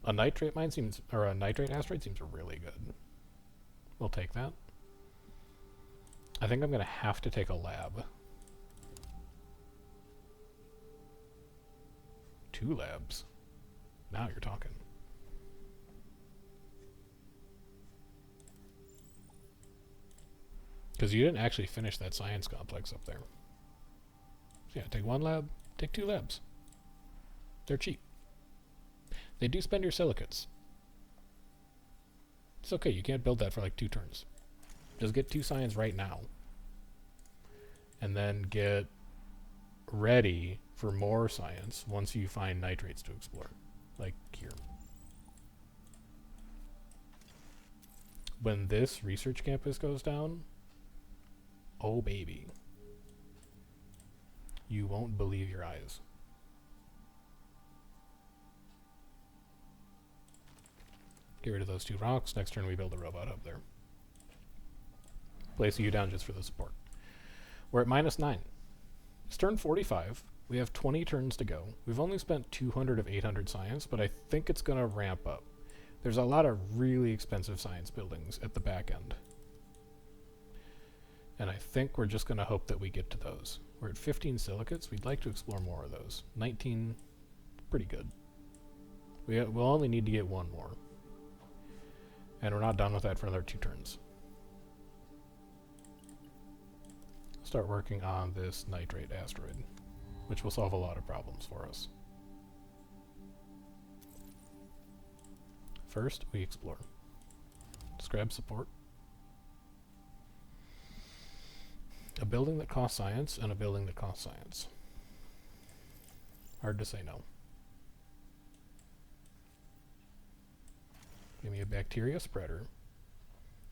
A nitrate mine seems, or a nitrate asteroid seems really good. We'll take that. I think I'm going to have to take a lab. 2 labs. Now you're talking. Because you didn't actually finish that science complex up there. So yeah, take 1 lab, take 2 labs. They're cheap. They do spend your silicates. It's okay, you can't build that for like 2 turns. Just get 2 science right now. And then get ready for more science once you find nitrates to explore. Like here. When this research campus goes down, oh baby. You won't believe your eyes. Get rid of those 2 rocks. Next turn we build a robot hub there. Place you down just for the support. We're at -9. It's turn 45. We have 20 turns to go. We've only spent 200 of 800 science, but I think it's going to ramp up. There's a lot of really expensive science buildings at the back end. And I think we're just going to hope that we get to those. We're at 15 silicates. We'd like to explore more of those. 19, pretty good. We'll only need to get 1 more. And we're not done with that for another 2 turns. Start working on this nitrate asteroid, which will solve a lot of problems for us. First, we explore. Just grab support. A building that costs science and a building that costs science. Hard to say no. Give me a bacteria spreader.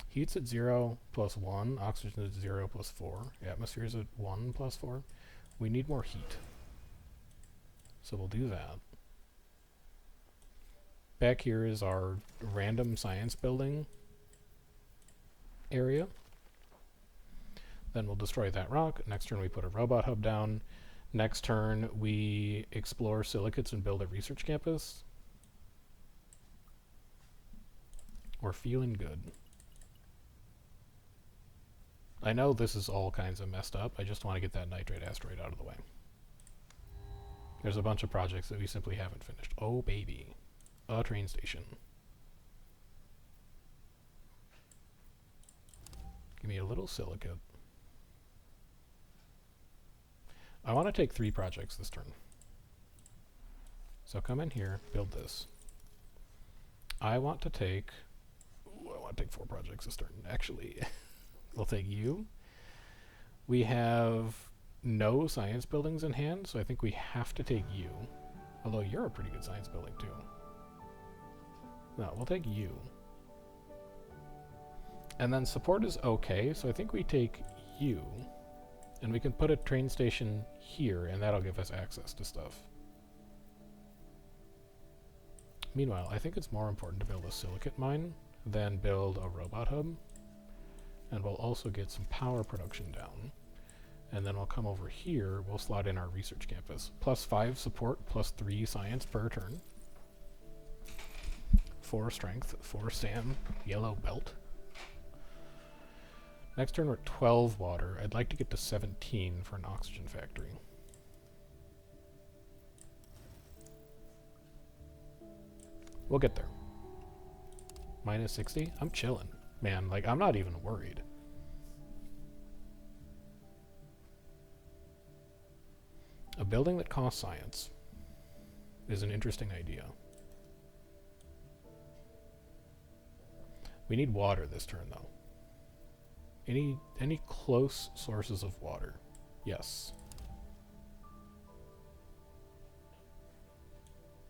Heat's at 0 plus 1. Oxygen is 0 plus 4. Atmosphere is at 1 plus 4. We need more heat. So we'll do that. Back here is our random science building area. Then we'll destroy that rock. Next turn we put a robot hub down. Next turn we explore silicates and build a research campus. We're feeling good. I know this is all kinds of messed up. I just want to get that nitrate asteroid out of the way. There's a bunch of projects that we simply haven't finished. Oh baby. A train station. Give me a little silicate. I want to take 3 projects this turn. So come in here, build this. I want to take 4 projects this turn. Actually, we'll take you. We have no science buildings in hand, so I think we have to take you. Although you're a pretty good science building too. No, we'll take you. And then support is okay, so I think we take you. And we can put a train station here, and that'll give us access to stuff. Meanwhile, I think it's more important to build a silicate mine than build a robot hub. And we'll also get some power production down. And then we'll come over here, we'll slot in our research campus. +5 support, +3 science per turn. 4 strength, 4 SAM, yellow belt. Next turn we're at 12 water. I'd like to get to 17 for an oxygen factory. We'll get there. Minus 60? I'm chilling. Man, like, I'm not even worried. A building that costs science is an interesting idea. We need water this turn, though. Any close sources of water? Yes.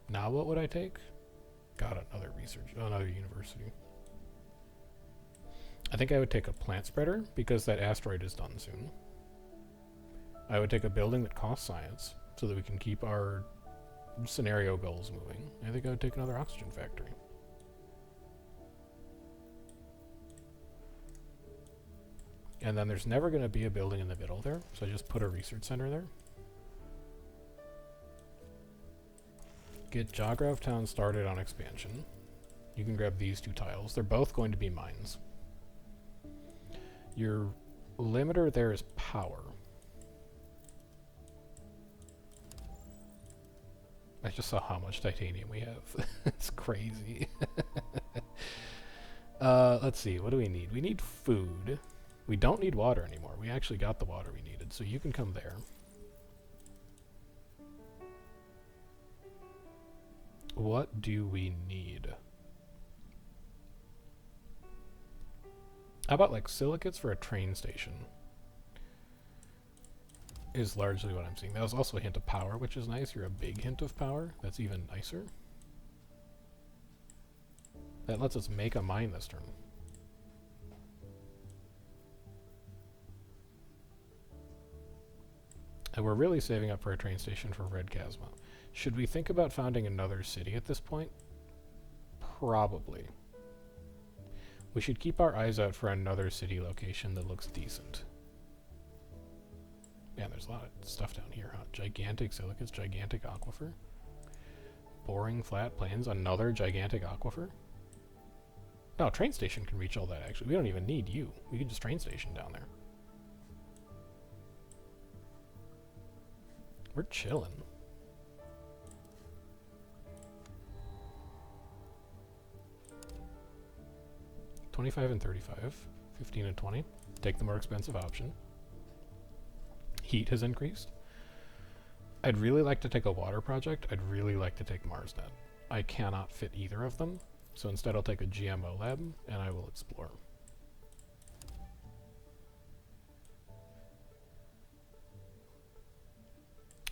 Now what would I take? Got another research, another university. I think I would take a plant spreader because that asteroid is done soon. I would take a building that costs science so that we can keep our scenario goals moving. I think I would take another oxygen factory. And then there's never going to be a building in the middle there, so I just put a research center there. Get Jogrov Town started on expansion. You can grab these 2 tiles. They're both going to be mines. Your limiter there is power. I just saw how much titanium we have. It's crazy. Let's see, what do we need? We need food. We don't need water anymore. We actually got the water we needed, so you can come there. What do we need? How about like silicates for a train station? Is largely what I'm seeing. That was also a hint of power, which is nice. You're a big hint of power. That's even nicer. That lets us make a mine this turn. And we're really saving up for a train station for Red Chasma. Should we think about founding another city at this point? Probably. We should keep our eyes out for another city location that looks decent. Man, there's a lot of stuff down here, huh? Gigantic silicates, gigantic aquifer. Boring flat plains, another gigantic aquifer. No, train station can reach all that, actually. We don't even need you. We can just train station down there. We're chilling. $25 and $35, $15 and $20. Take the more expensive option. Heat has increased. I'd really like to take a water project. I'd really like to take MarsNet. I cannot fit either of them, so instead I'll take a GMO lab and I will explore.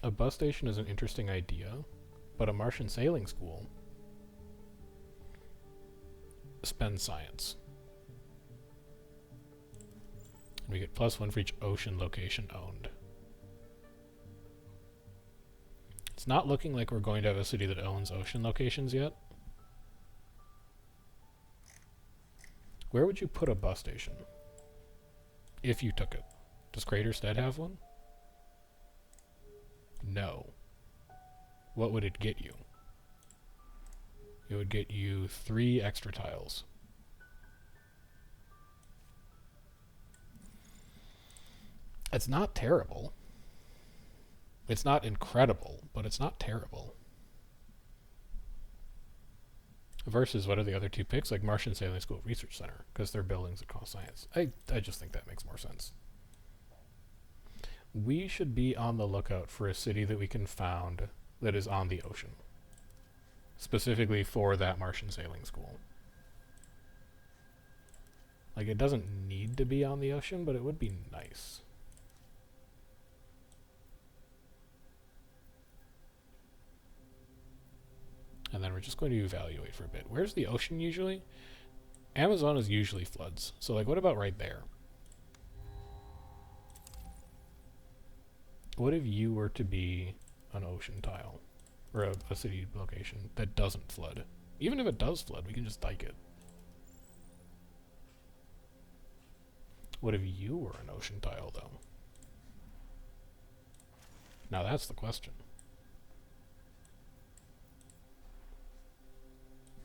A bus station is an interesting idea, but a Martian sailing school spends science. We get +1 for each ocean location owned. It's not looking like we're going to have a city that owns ocean locations yet. Where would you put a bus station? If you took it. Does Craterstead have one? No. What would it get you? It would get you 3 extra tiles. It's not terrible. It's not incredible, but it's not terrible. Versus what are the other 2 picks? Like Martian Sailing School Research Center, because they're buildings that cost science. I just think that makes more sense. We should be on the lookout for a city that we can found that is on the ocean. Specifically for that Martian Sailing School. Like, it doesn't need to be on the ocean, but it would be nice. And then we're just going to evaluate for a bit. Where's the ocean usually? Amazon is usually floods. So, like, what about right there? What if you were to be an ocean tile? Or a city location that doesn't flood? Even if it does flood, we can just dike it. What if you were an ocean tile, though? Now that's the question.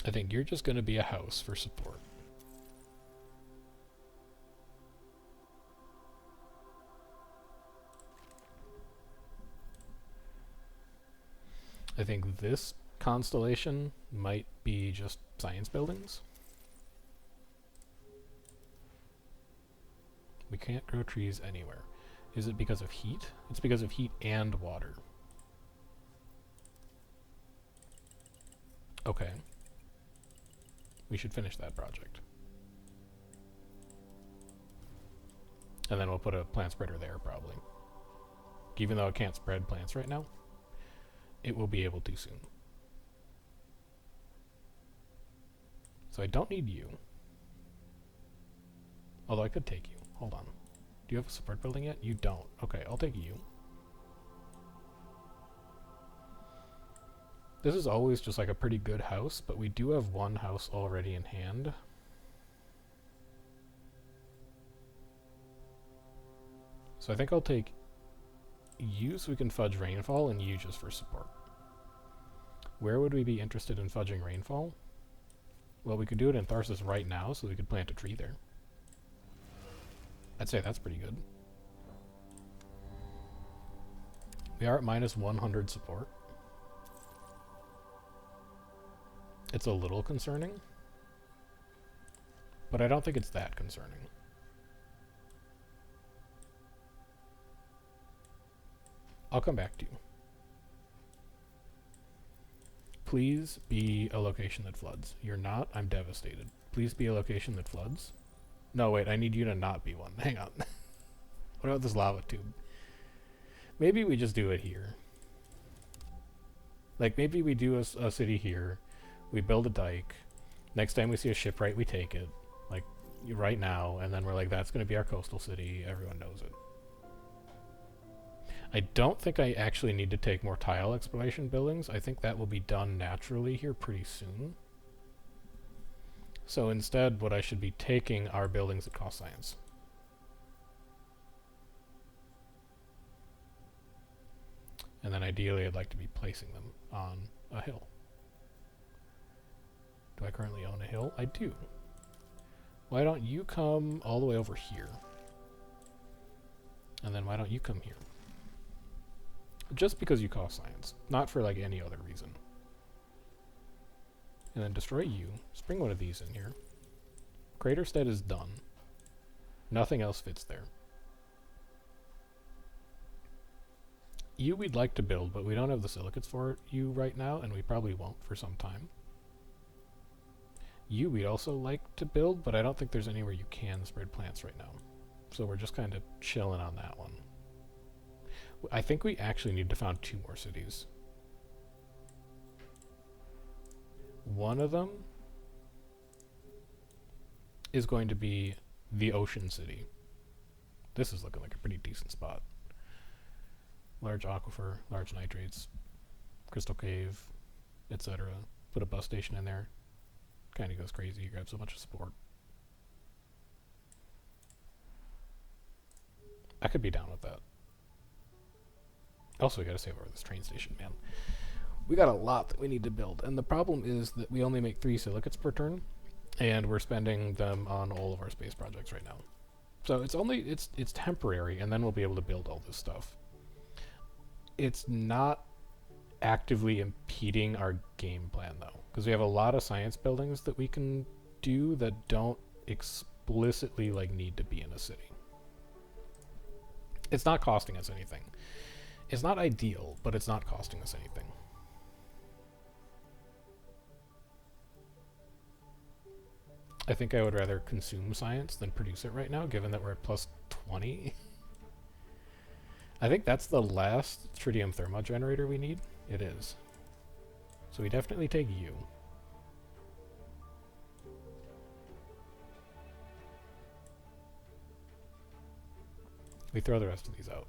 I think you're just going to be a house for support. I think this constellation might be just science buildings. We can't grow trees anywhere. Is it because of heat? It's because of heat and water. Okay. We should finish that project. And then we'll put a plant spreader there, probably. Even though it can't spread plants right now, it will be able to soon. So I don't need you. Although I could take you. Hold on. Do you have a support building yet? You don't. Okay, I'll take you. This is always just like a pretty good house, but we do have one house already in hand. So I think I'll take you so we can fudge rainfall and you just for support. Where would we be interested in fudging rainfall? Well, we could do it in Tharsis right now, so we could plant a tree there. I'd say that's pretty good. We are at minus 100 support. It's a little concerning, but I don't think it's that concerning. I'll come back to you. Please be a location that floods. You're not? I'm devastated. Please be a location that floods. No, wait, I need you to not be one. Hang on. What about this lava tube? Maybe we just do it here. Like, maybe we do a city here. We build a dike. Next time we see a shipwright, we take it. Like, right now. And then we're like, that's going to be our coastal city. Everyone knows it. I don't think I actually need to take more tile exploration buildings. I think that will be done naturally here pretty soon. So instead, what I should be taking are buildings that cost science. And then ideally, I'd like to be placing them on a hill. Do I currently own a hill? I do. Why don't you come all the way over here? And then why don't you come here? Just because you cost science, not for like any other reason. And then destroy you. Just bring one of these in here. Craterstead is done. Nothing else fits there. You we'd like to build, but we don't have the silicates for you right now, and we probably won't for some time. You we'd also like to build, but I don't think there's anywhere you can spread plants right now. So we're just kind of chilling on that one. I think we actually need to found 2 more cities. One of them is going to be the Ocean City. This is looking like a pretty decent spot. Large aquifer, large nitrates, crystal cave, etc. Put a bus station in there. Kind of goes crazy. Grabs a bunch of support. I could be down with that. Also, we gotta save over this train station, man. We got a lot that we need to build, and the problem is that we only make 3 silicates per turn, and we're spending them on all of our space projects right now. So it's temporary, and then we'll be able to build all this stuff. It's not actively impeding our game plan, though, because we have a lot of science buildings that we can do that don't explicitly like need to be in a city. It's not costing us anything. It's not ideal, but it's not costing us anything. I think I would rather consume science than produce it right now, given that we're at plus 20. I think that's the last tritium thermo generator we need. It is. So we definitely take you. We throw the rest of these out.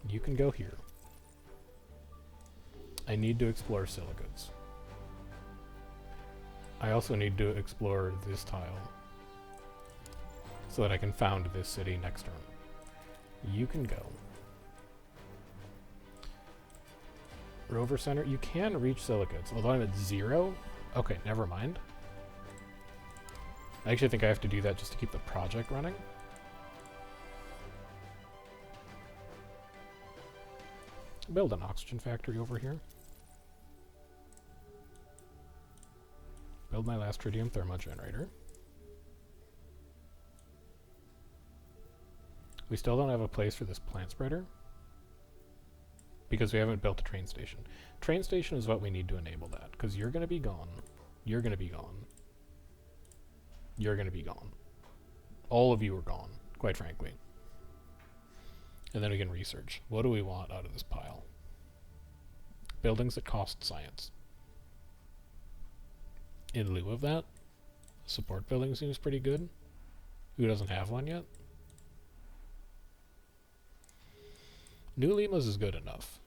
You can go here. I need to explore silicates. I also need to explore this tile so that I can found this city next turn. You can go. Rover Center, you can reach silicates, although I'm at 0. Okay, never mind. I actually think I have to do that just to keep the project running. Build an oxygen factory over here. Build my last tritium thermo generator. We still don't have a place for this plant spreader because we haven't built a train station. Train station is what we need to enable that, because you're going to be gone. You're going to be gone. You're going to be gone. All of you are gone, quite frankly. And then we can research. What do we want out of this pile? Buildings that cost science. In lieu of that, support building seems pretty good. Who doesn't have one yet? New Lima's is good enough.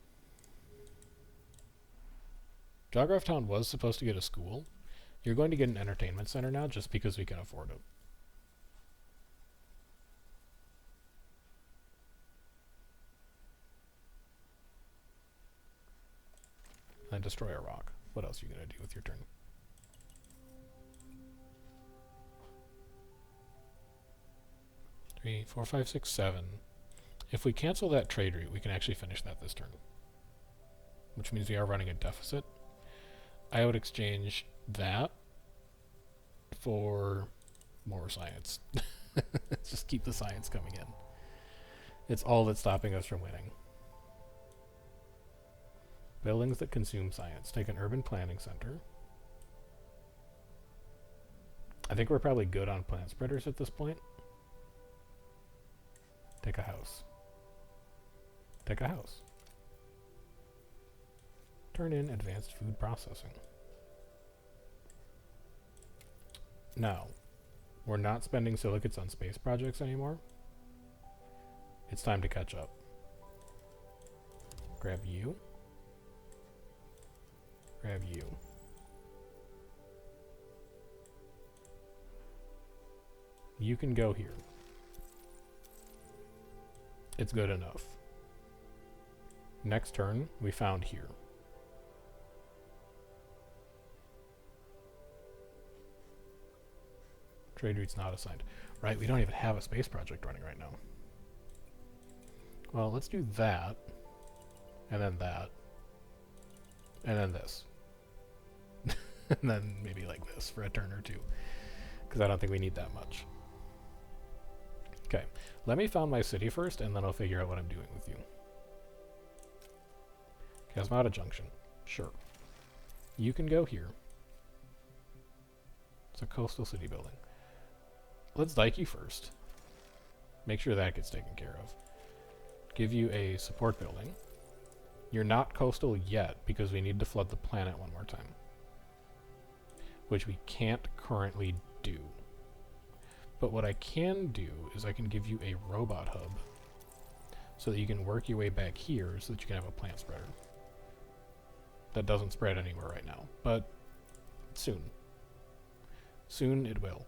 Jawgraph Town was supposed to get a school. You're going to get an entertainment center now just because we can afford it. And destroy a rock. What else are you going to do with your turn? Three, four, five, six, seven. If we cancel that trade route, we can actually finish that this turn. Which means we are running a deficit. I would exchange that for more science. Just keep the science coming in. It's all that's stopping us from winning. Buildings that consume science. Take an urban planning center. I think we're probably good on plant spreaders at this point. Take a house. Take a house. Turn in advanced food processing. Now, we're not spending silicates on space projects anymore. It's time to catch up. Grab you. Grab you. You can go here. It's good enough. Next turn, we found here. Trade route's not assigned. Right, we don't even have a space project running right now. Well, let's do that. And then that. And then this. And then maybe like this for a turn or two. Because I don't think we need that much. Okay, let me found my city first, and then I'll figure out what I'm doing with you. Casmata Junction. Sure. You can go here. It's a coastal city building. Let's dike you first. Make sure that gets taken care of. Give you a support building. You're not coastal yet because we need to flood the planet one more time. Which we can't currently do. But what I can do is I can give you a robot hub so that you can work your way back here so that you can have a plant spreader. That doesn't spread anywhere right now, but soon. Soon it will.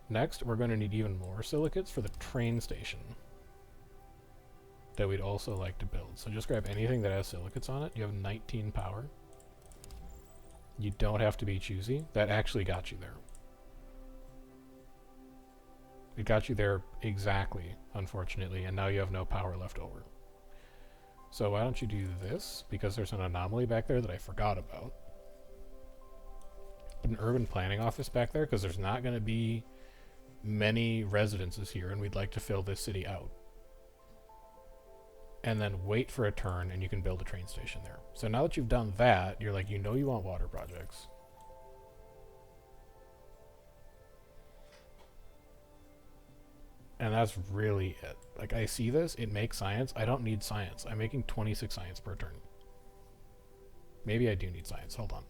Next, we're going to need even more silicates for the train station that we'd also like to build. So just grab anything that has silicates on it. You have 19 power. You don't have to be choosy. That actually got you there. It got you there exactly, unfortunately, and now you have no power left over. So why don't you do this, because there's an anomaly back there that I forgot about. Put an urban planning office back there, because there's not going to be many residences here, and we'd like to fill this city out. And then wait for a turn, and you can build a train station there. So now that you've done that, you're like, you know you want water projects. And that's really it. Like, I see this, it makes science. I don't need science. I'm making 26 science per turn. Maybe I do need science. Hold on.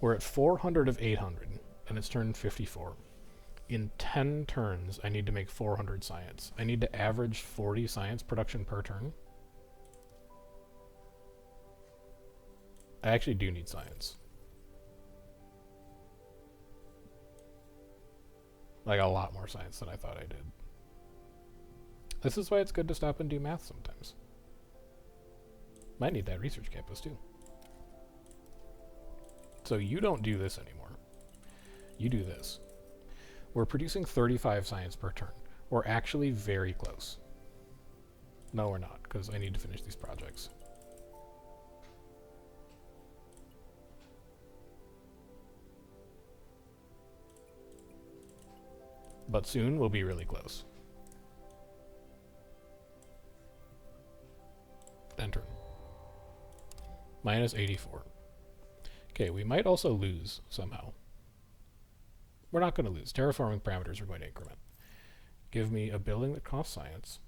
We're at 400 of 800, and it's turn 54. In 10 turns, I need to make 400 science. I need to average 40 science production per turn. I actually do need science. Like a lot more science than I thought I did. This is why it's good to stop and do math sometimes. Might need that research campus too. So you don't do this anymore. You do this. We're producing 35 science per turn. We're actually very close. No, we're not. because I need to finish these projects. But soon we'll be really close. Enter. Minus 84. Okay, we might also lose somehow. We're not going to lose. Terraforming parameters are going to increment. Give me a building that costs science.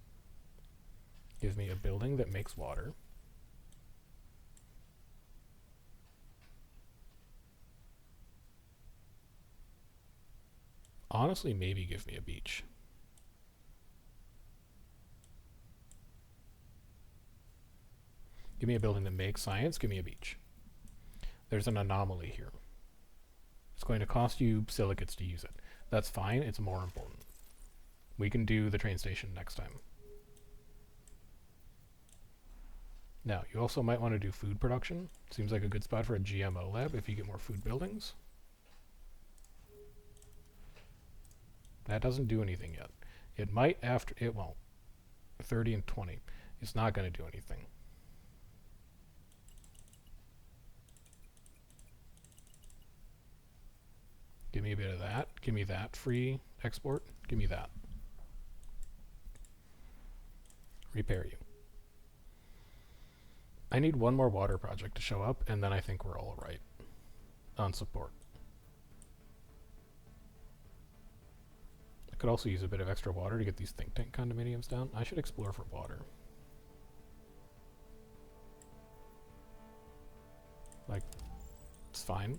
Give me a building that makes water. Honestly, maybe give me a beach. Give me a building that makes science. Give me a beach. There's an anomaly here. It's going to cost you silicates to use it. That's fine. It's more important. We can do the train station next time. Now, you also might want to do food production. Seems like a good spot for a GMO lab if you get more food buildings. That doesn't do anything yet. It might after... It won't. 30 and 20. It's not going to do anything. Give me a bit of that. Give me that free export. Give me that. Repair you. I need one more water project to show up, and then I think we're all right on support. I could also use a bit of extra water to get these think tank condominiums down. I should explore for water. Like, it's fine.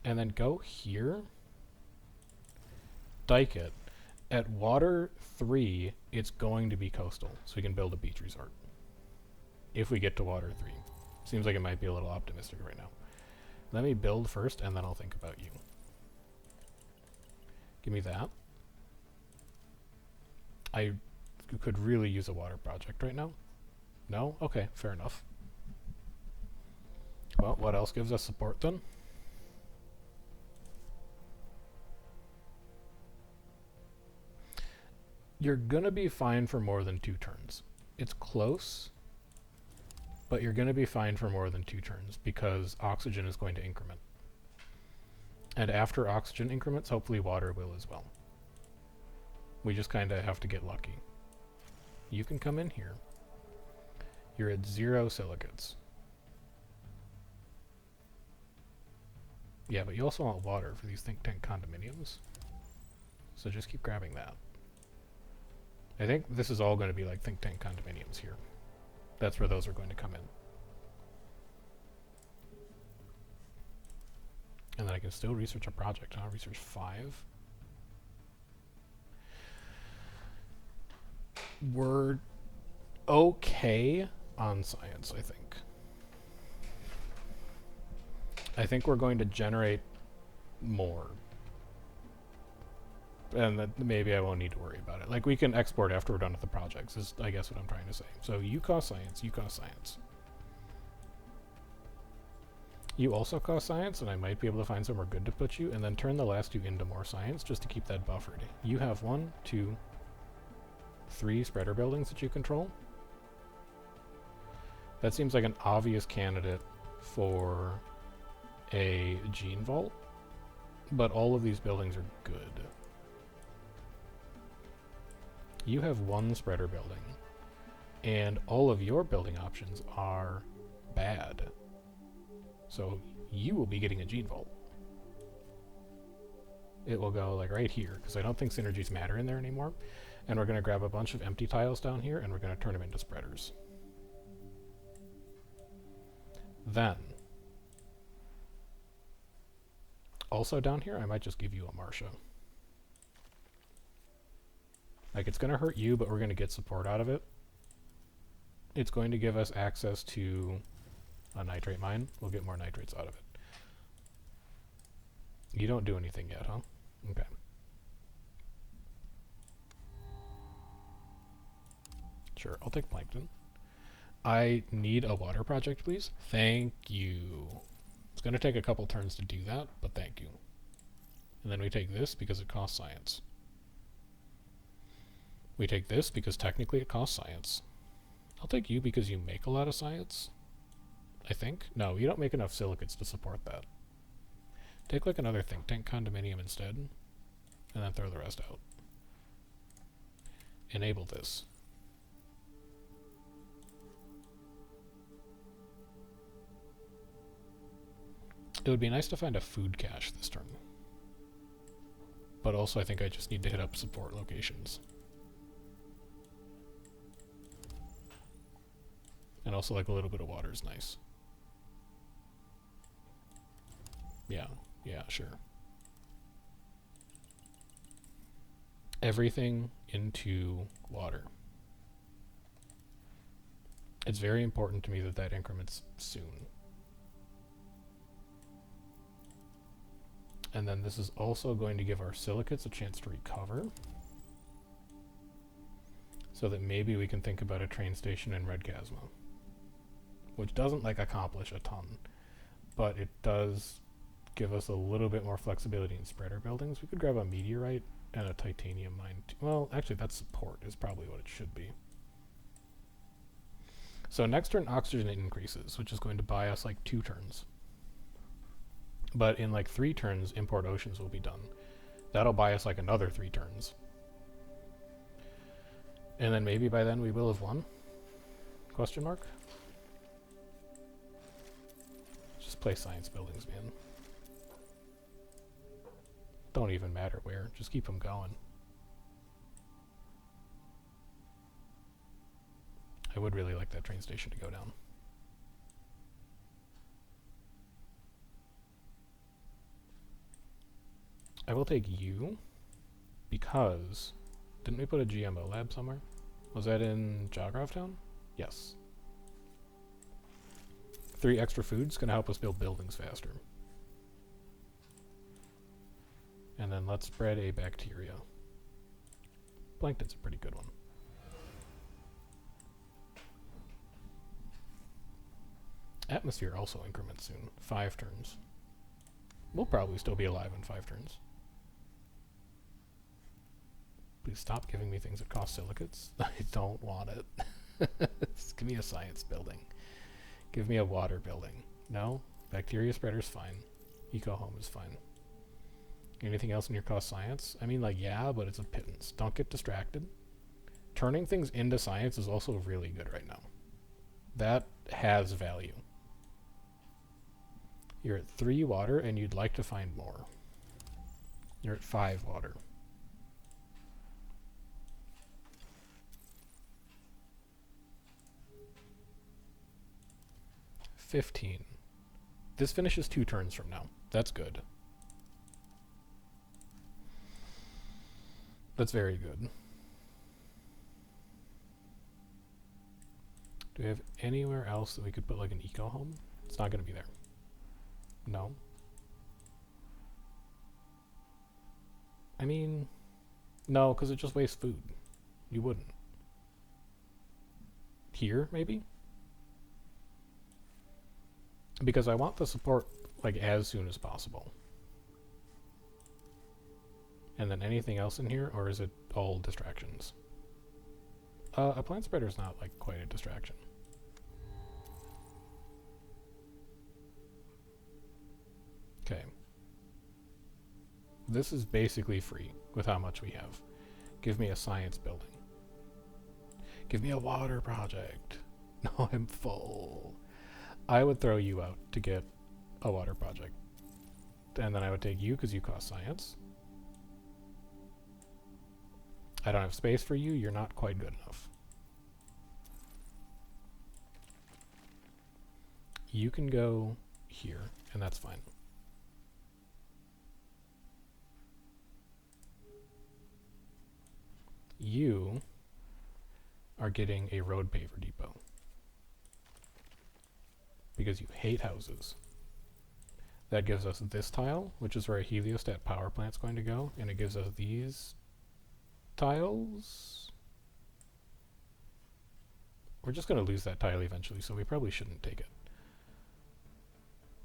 And then go here. Dike it. At water 3, it's going to be coastal, so we can build a beach resort. If we get to water 3. Seems like it might be a little optimistic right now. Let me build first, and then I'll think about you. Give me that. I could really use a water project right now. No? Okay, fair enough. Well, what else gives us support then? You're gonna be fine for more than 2 turns. It's close, but you're gonna be fine for more than 2 turns because oxygen is going to increment. And after oxygen increments, hopefully water will as well. We just kinda have to get lucky. You can come in here. You're at 0 silicates. Yeah, but you also want water for these think tank condominiums. So just keep grabbing that. I think this is all going to be like think tank condominiums here. That's where those are going to come in. And then I can still research a project. I'll research 5. We're okay on science, I think. I think we're going to generate more. And that maybe I won't need to worry about it. Like, we can export after we're done with the projects, is I guess what I'm trying to say. So you cost science, you cost science. You also cost science, and I might be able to find somewhere good to put you, and then turn the last 2 into more science, just to keep that buffered. You have 1, 2, 3 spreader buildings that you control. That seems like an obvious candidate for a gene vault, but all of these buildings are good. You have 1 spreader building, and all of your building options are bad. So you will be getting a gene vault. It will go like right here, because I don't think synergies matter in there anymore. And we're going to grab a bunch of empty tiles down here, and we're going to turn them into spreaders. Then, also down here, I might just give you a Marcia. Like, it's going to hurt you, but we're going to get support out of it. It's going to give us access to a nitrate mine. We'll get more nitrates out of it. You don't do anything yet, huh? Okay. Sure, I'll take plankton. I need a water project, please. Thank you. It's going to take a couple turns to do that, but thank you. And then we take this because it costs science. We take this because technically it costs science. I'll take you because you make a lot of science. I think. No, you don't make enough silicates to support that. Take like another think tank condominium instead, and then throw the rest out. Enable this. It would be nice to find a food cache this turn. But also I think I just need to hit up support locations. And also like a little bit of water is nice. Yeah, sure. Everything into water. It's very important to me that that increments soon. And then this is also going to give our silicates a chance to recover. So that maybe we can think about a train station in Red Chasma. Which doesn't like accomplish a ton. But it does give us a little bit more flexibility in spreader buildings. We could grab a meteorite and a titanium mine. Well, actually that's support is probably what it should be. So next turn oxygen increases, which is going to buy us like 2 turns. But in like 3 turns, import oceans will be done. That'll buy us like another 3 turns. And then maybe by then we will have won? Question mark? Just play science buildings, man. Don't even matter where. Just keep them going. I would really like that train station to go down. I will take you because didn't we put a GMO lab somewhere? Was that in Jogrov Town? Yes. 3 extra food's gonna help us build buildings faster. And then let's spread a bacteria. Plankton's a pretty good one. Atmosphere also increments soon. 5 turns. We'll probably still be alive in 5 turns. Please stop giving me things that cost silicates. I don't want it. Just give me a science building. Give me a water building. No? Bacteria spreader's fine. Eco home is fine. Anything else in your cost science? I mean, like, yeah, but it's a pittance. Don't get distracted. Turning things into science is also really good right now. That has value. You're at 3 water, and you'd like to find more. You're at 5 water. $15. This finishes 2 turns from now. That's good. That's very good. Do we have anywhere else that we could put like an eco home? It's not going to be there. No. I mean, no, because it just wastes food. You wouldn't. Here, maybe? Because I want the support like as soon as possible. And then anything else in here, or is it all distractions? A plant spreader is not like quite a distraction. Okay. This is basically free with how much we have. Give me a science building. Give me a water project. No, I'm full. I would throw you out to get a water project. And then I would take you because you cost science. I don't have space for you. You're not quite good enough. You can go here, and that's fine. You are getting a road paver depot. Because you hate houses. That gives us this tile, which is where a heliostat power plant's going to go, and it gives us these tiles. We're just going to lose that tile eventually, so we probably shouldn't take it.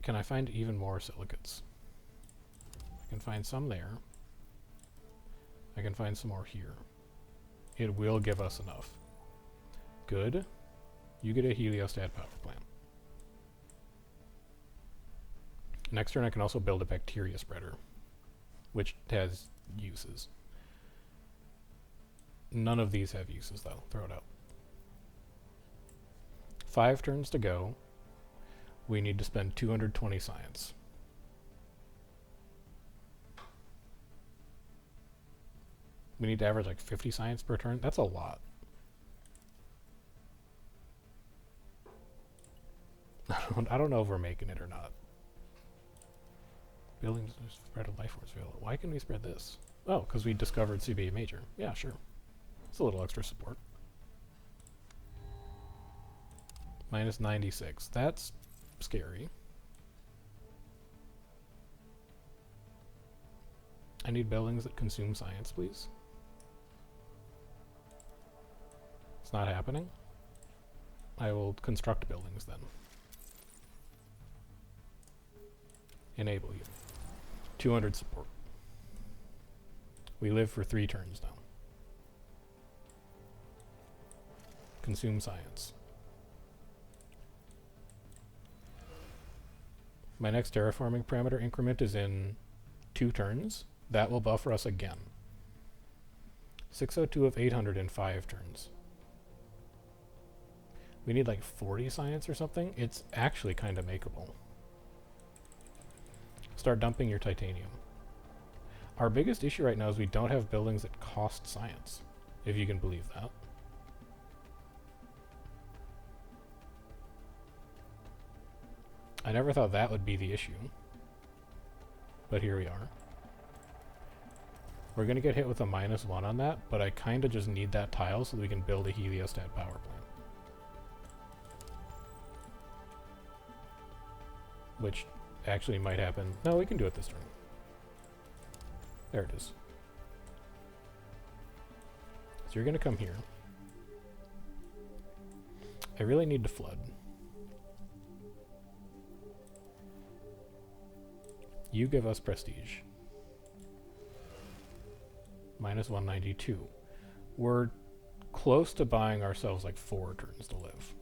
Can I find even more silicates? I can find some there. I can find some more here. It will give us enough. Good. You get a heliostat power plant. Next turn I can also build a bacteria spreader, which has uses. None of these have uses though. Throw it out. 5 turns to go. We need to spend 220 science. We need to average like 50 science per turn. That's a lot. I don't know if we're making it or not. Buildings spread of life force available. Why can we spread this? Oh, because we discovered CBA major. Yeah, sure. It's a little extra support. Minus 96. That's scary. I need buildings that consume science, please. It's not happening. I will construct buildings then. Enable you. 200 support. We live for 3 turns now. Consume science. My next terraforming parameter increment is in 2 turns. That will buffer us again. 602 of 800 in 5 turns. We need like 40 science or something. It's actually kind of makeable. Start dumping your titanium. Our biggest issue right now is we don't have buildings that cost science, if you can believe that. I never thought that would be the issue, but here we are. We're going to get hit with a -1 on that, but I kind of just need that tile so that we can build a heliostat power plant. Which actually might happen. No, we can do it this turn. There it is. So you're going to come here. I really need to flood. You give us prestige. Minus 192. We're close to buying ourselves like 4 turns to live.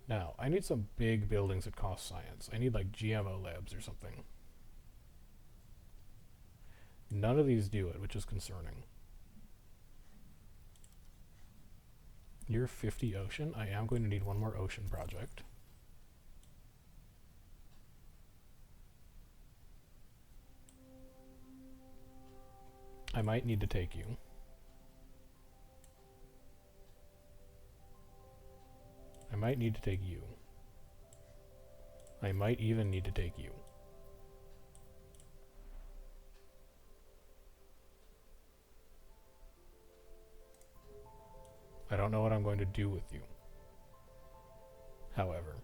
Now, I need some big buildings that cost science. I need like GMO labs or something. None of these do it, which is concerning. You're 50 ocean. I am going to need 1 more ocean project. I might need to take you. I might need to take you. I might even need to take you. I don't know what I'm going to do with you. However.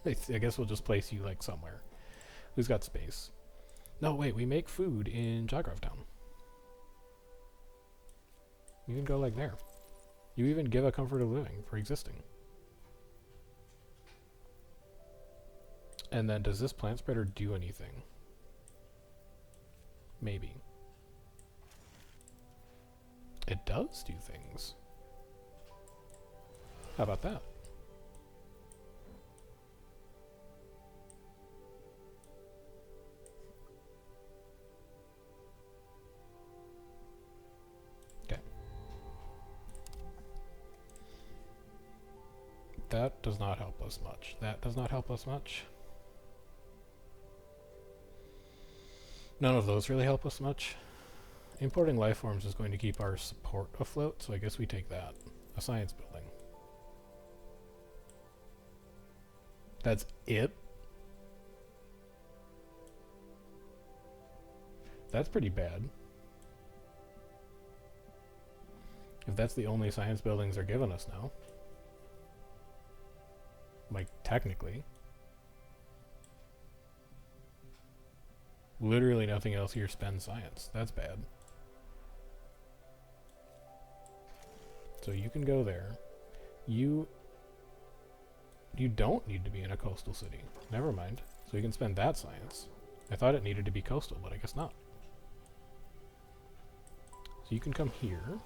I guess we'll just place you like somewhere. Who's got space? No, wait, we make food in Jagrov Town. You can go like there. You even give a comfort of living for existing. And then does this plant spreader do anything? Maybe. It does do things. How about that? Okay. That does not help us much. That does not help us much. None of those really help us much. Importing life forms is going to keep our support afloat, so I guess we take that. A science building. That's it? That's pretty bad. If that's the only science buildings they're giving us now. Like, technically. Literally nothing else here spends science. That's bad. So you can go there. You don't need to be in a coastal city. Never mind. So you can spend that science. I thought it needed to be coastal, but I guess not. So you can come here.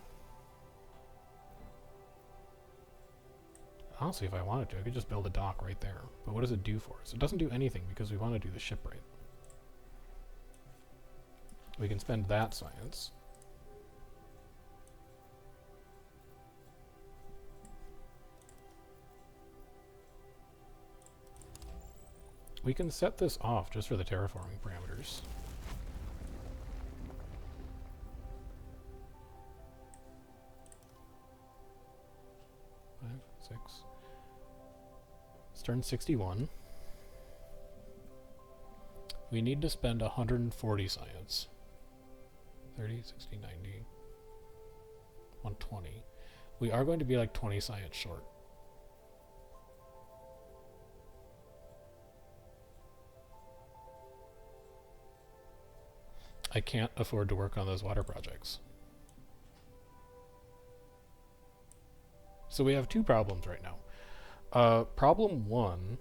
Honestly, if I wanted to, I could just build a dock right there. But what does it do for us? It doesn't do anything because we want to do the ship right. We can spend that science. We can set this off just for the terraforming parameters. Let's turn 61. We need to spend 140 science. 30, 60, 90, 120. We are going to be like 20 science short. I can't afford to work on those water projects. So we have two problems right now. Problem one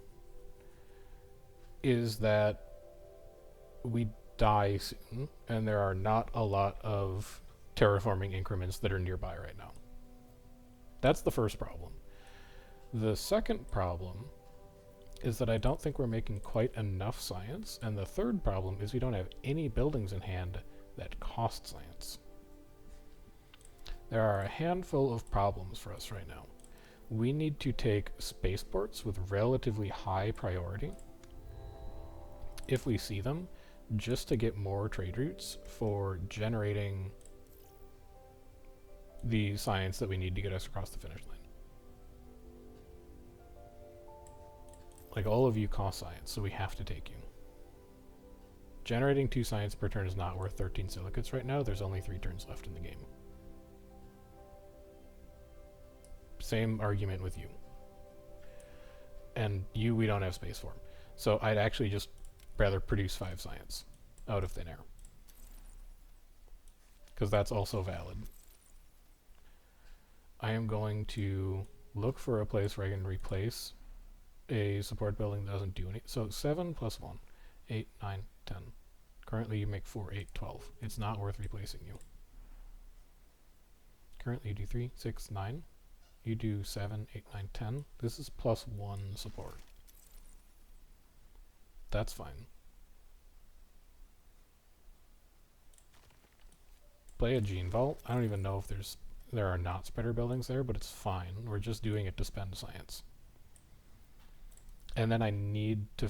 is that we die soon, and there are not a lot of terraforming increments that are nearby right now. That's the first problem. The second problem is that I don't think we're making quite enough science, and the third problem is we don't have any buildings in hand that cost science. There are a handful of problems for us right now. We need to take spaceports with relatively high priority, if we see them, just to get more trade routes for generating the science that we need to get us across the finish line. Like, all of you cost science, so we have to take you. Generating 2 science per turn is not worth 13 silicates right now. There's only 3 turns left in the game. Same argument with you. And you, we don't have space for. So I'd actually just rather produce 5 science out of thin air. Because that's also valid. I am going to look for a place where I can replace a support building that doesn't do any. So 7 plus 1, 8, 9, 10. Currently you make 4, 8, 12. It's not worth replacing you. Currently you do 3, 6, 9. You do 7, 8, 9, 10. This is plus 1 support. That's fine. Play a Gene Vault. I don't even know if there are not spreader buildings there, but it's fine. We're just doing it to spend science. And then I need to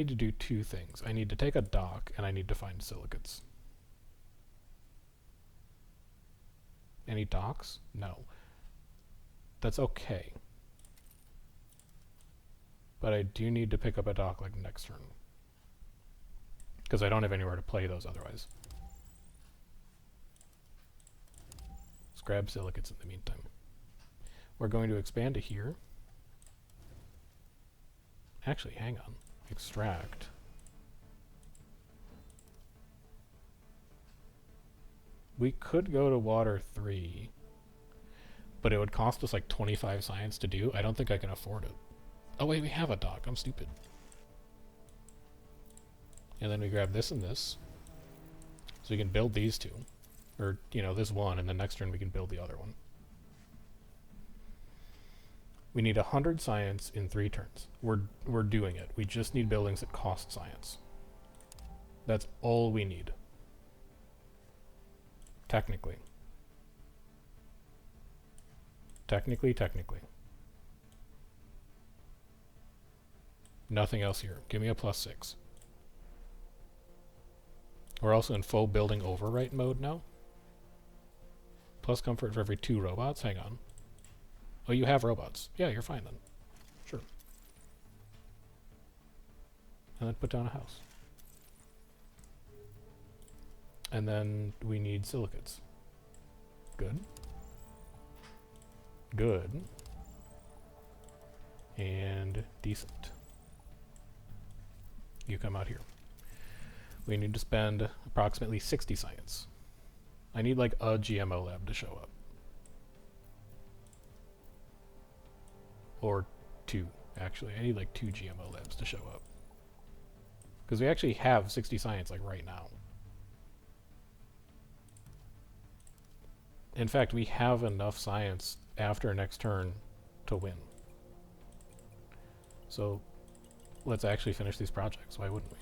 do 2 things. I need to take a dock, and I need to find silicates. Any docks? No. That's okay. But I do need to pick up a dock like next turn. Because I don't have anywhere to play those otherwise. Let's grab silicates in the meantime. We're going to expand to here. Actually, hang on. Extract. We could go to water 3, but it would cost us like 25 science to do. I don't think I can afford it. Oh wait, we have a dock. I'm stupid. And then we grab this and this. So we can build these 2. Or, you know, this one, and then next turn we can build the other one. We need 100 science in 3 turns. We're doing it. We just need buildings that cost science. That's all we need. Technically. Technically. Nothing else here. Give me a plus 6. We're also in full building overwrite mode now. Plus comfort for every 2 robots. Hang on. Oh, you have robots. Yeah, you're fine then. Sure. And then put down a house. And then we need silicates. Good. Good. And decent. You come out here. We need to spend approximately 60 science. I need like a GMO lab to show up. Or 2, actually. I need like 2 GMO labs to show up. Because we actually have 60 science like right now. in fact, we have enough science after next turn to win. So let's actually finish these projects. Why wouldn't we?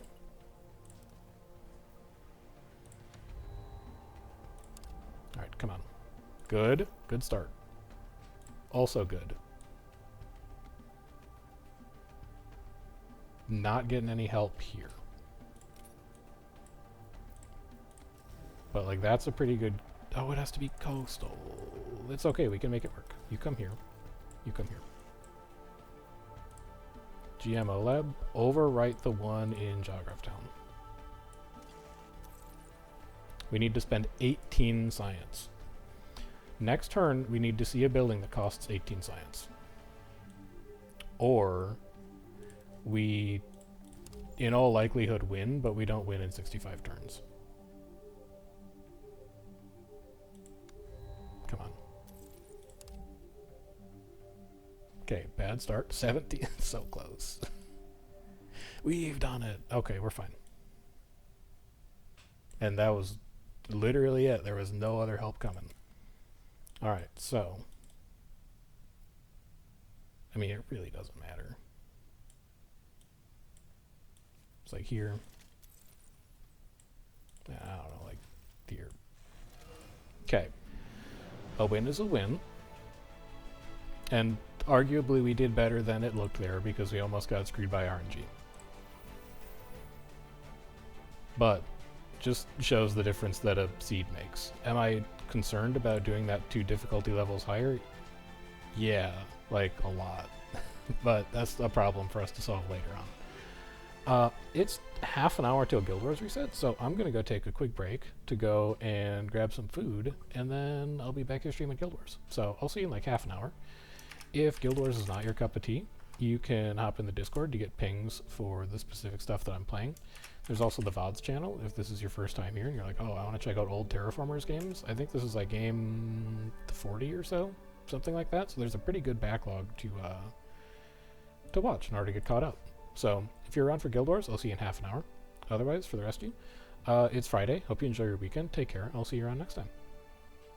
Alright, come on. Good. Good start. Also good. Not getting any help here. But, like, that's a pretty good... Oh, it has to be coastal. It's okay. We can make it work. You come here. You come here. GMO Lab. Overwrite the one in Jawgraph Town. We need to spend 18 science. Next turn, we need to see a building that costs 18 science. Or we, in all likelihood, win, but we don't win in 65 turns. Come on. Okay, bad start. 17. So close. We've done it. Okay, we're fine. And that was literally it. There was no other help coming. Alright, so... I mean, it really doesn't matter. It's like here. I don't know, like here. Okay. A win is a win. And arguably we did better than it looked there because we almost got screwed by RNG. But just shows the difference that a seed makes. Am I concerned about doing that 2 difficulty levels higher? Yeah, like a lot. But that's a problem for us to solve later on. It's half an hour till Guild Wars reset, so I'm going to go take a quick break to go and grab some food, and then I'll be back here streaming Guild Wars. So I'll see you in like half an hour. If Guild Wars is not your cup of tea, you can hop in the Discord to get pings for the specific stuff that I'm playing. There's also the VODs channel, if this is your first time here and you're like, oh, I want to check out old Terraformers games. I think this is like game 40 or so, something like that. So there's a pretty good backlog to watch in order to get caught up. So if you're around for Guild Wars, I'll see you in half an hour. Otherwise, for the rest of you, it's Friday. Hope you enjoy your weekend. Take care. I'll see you around next time.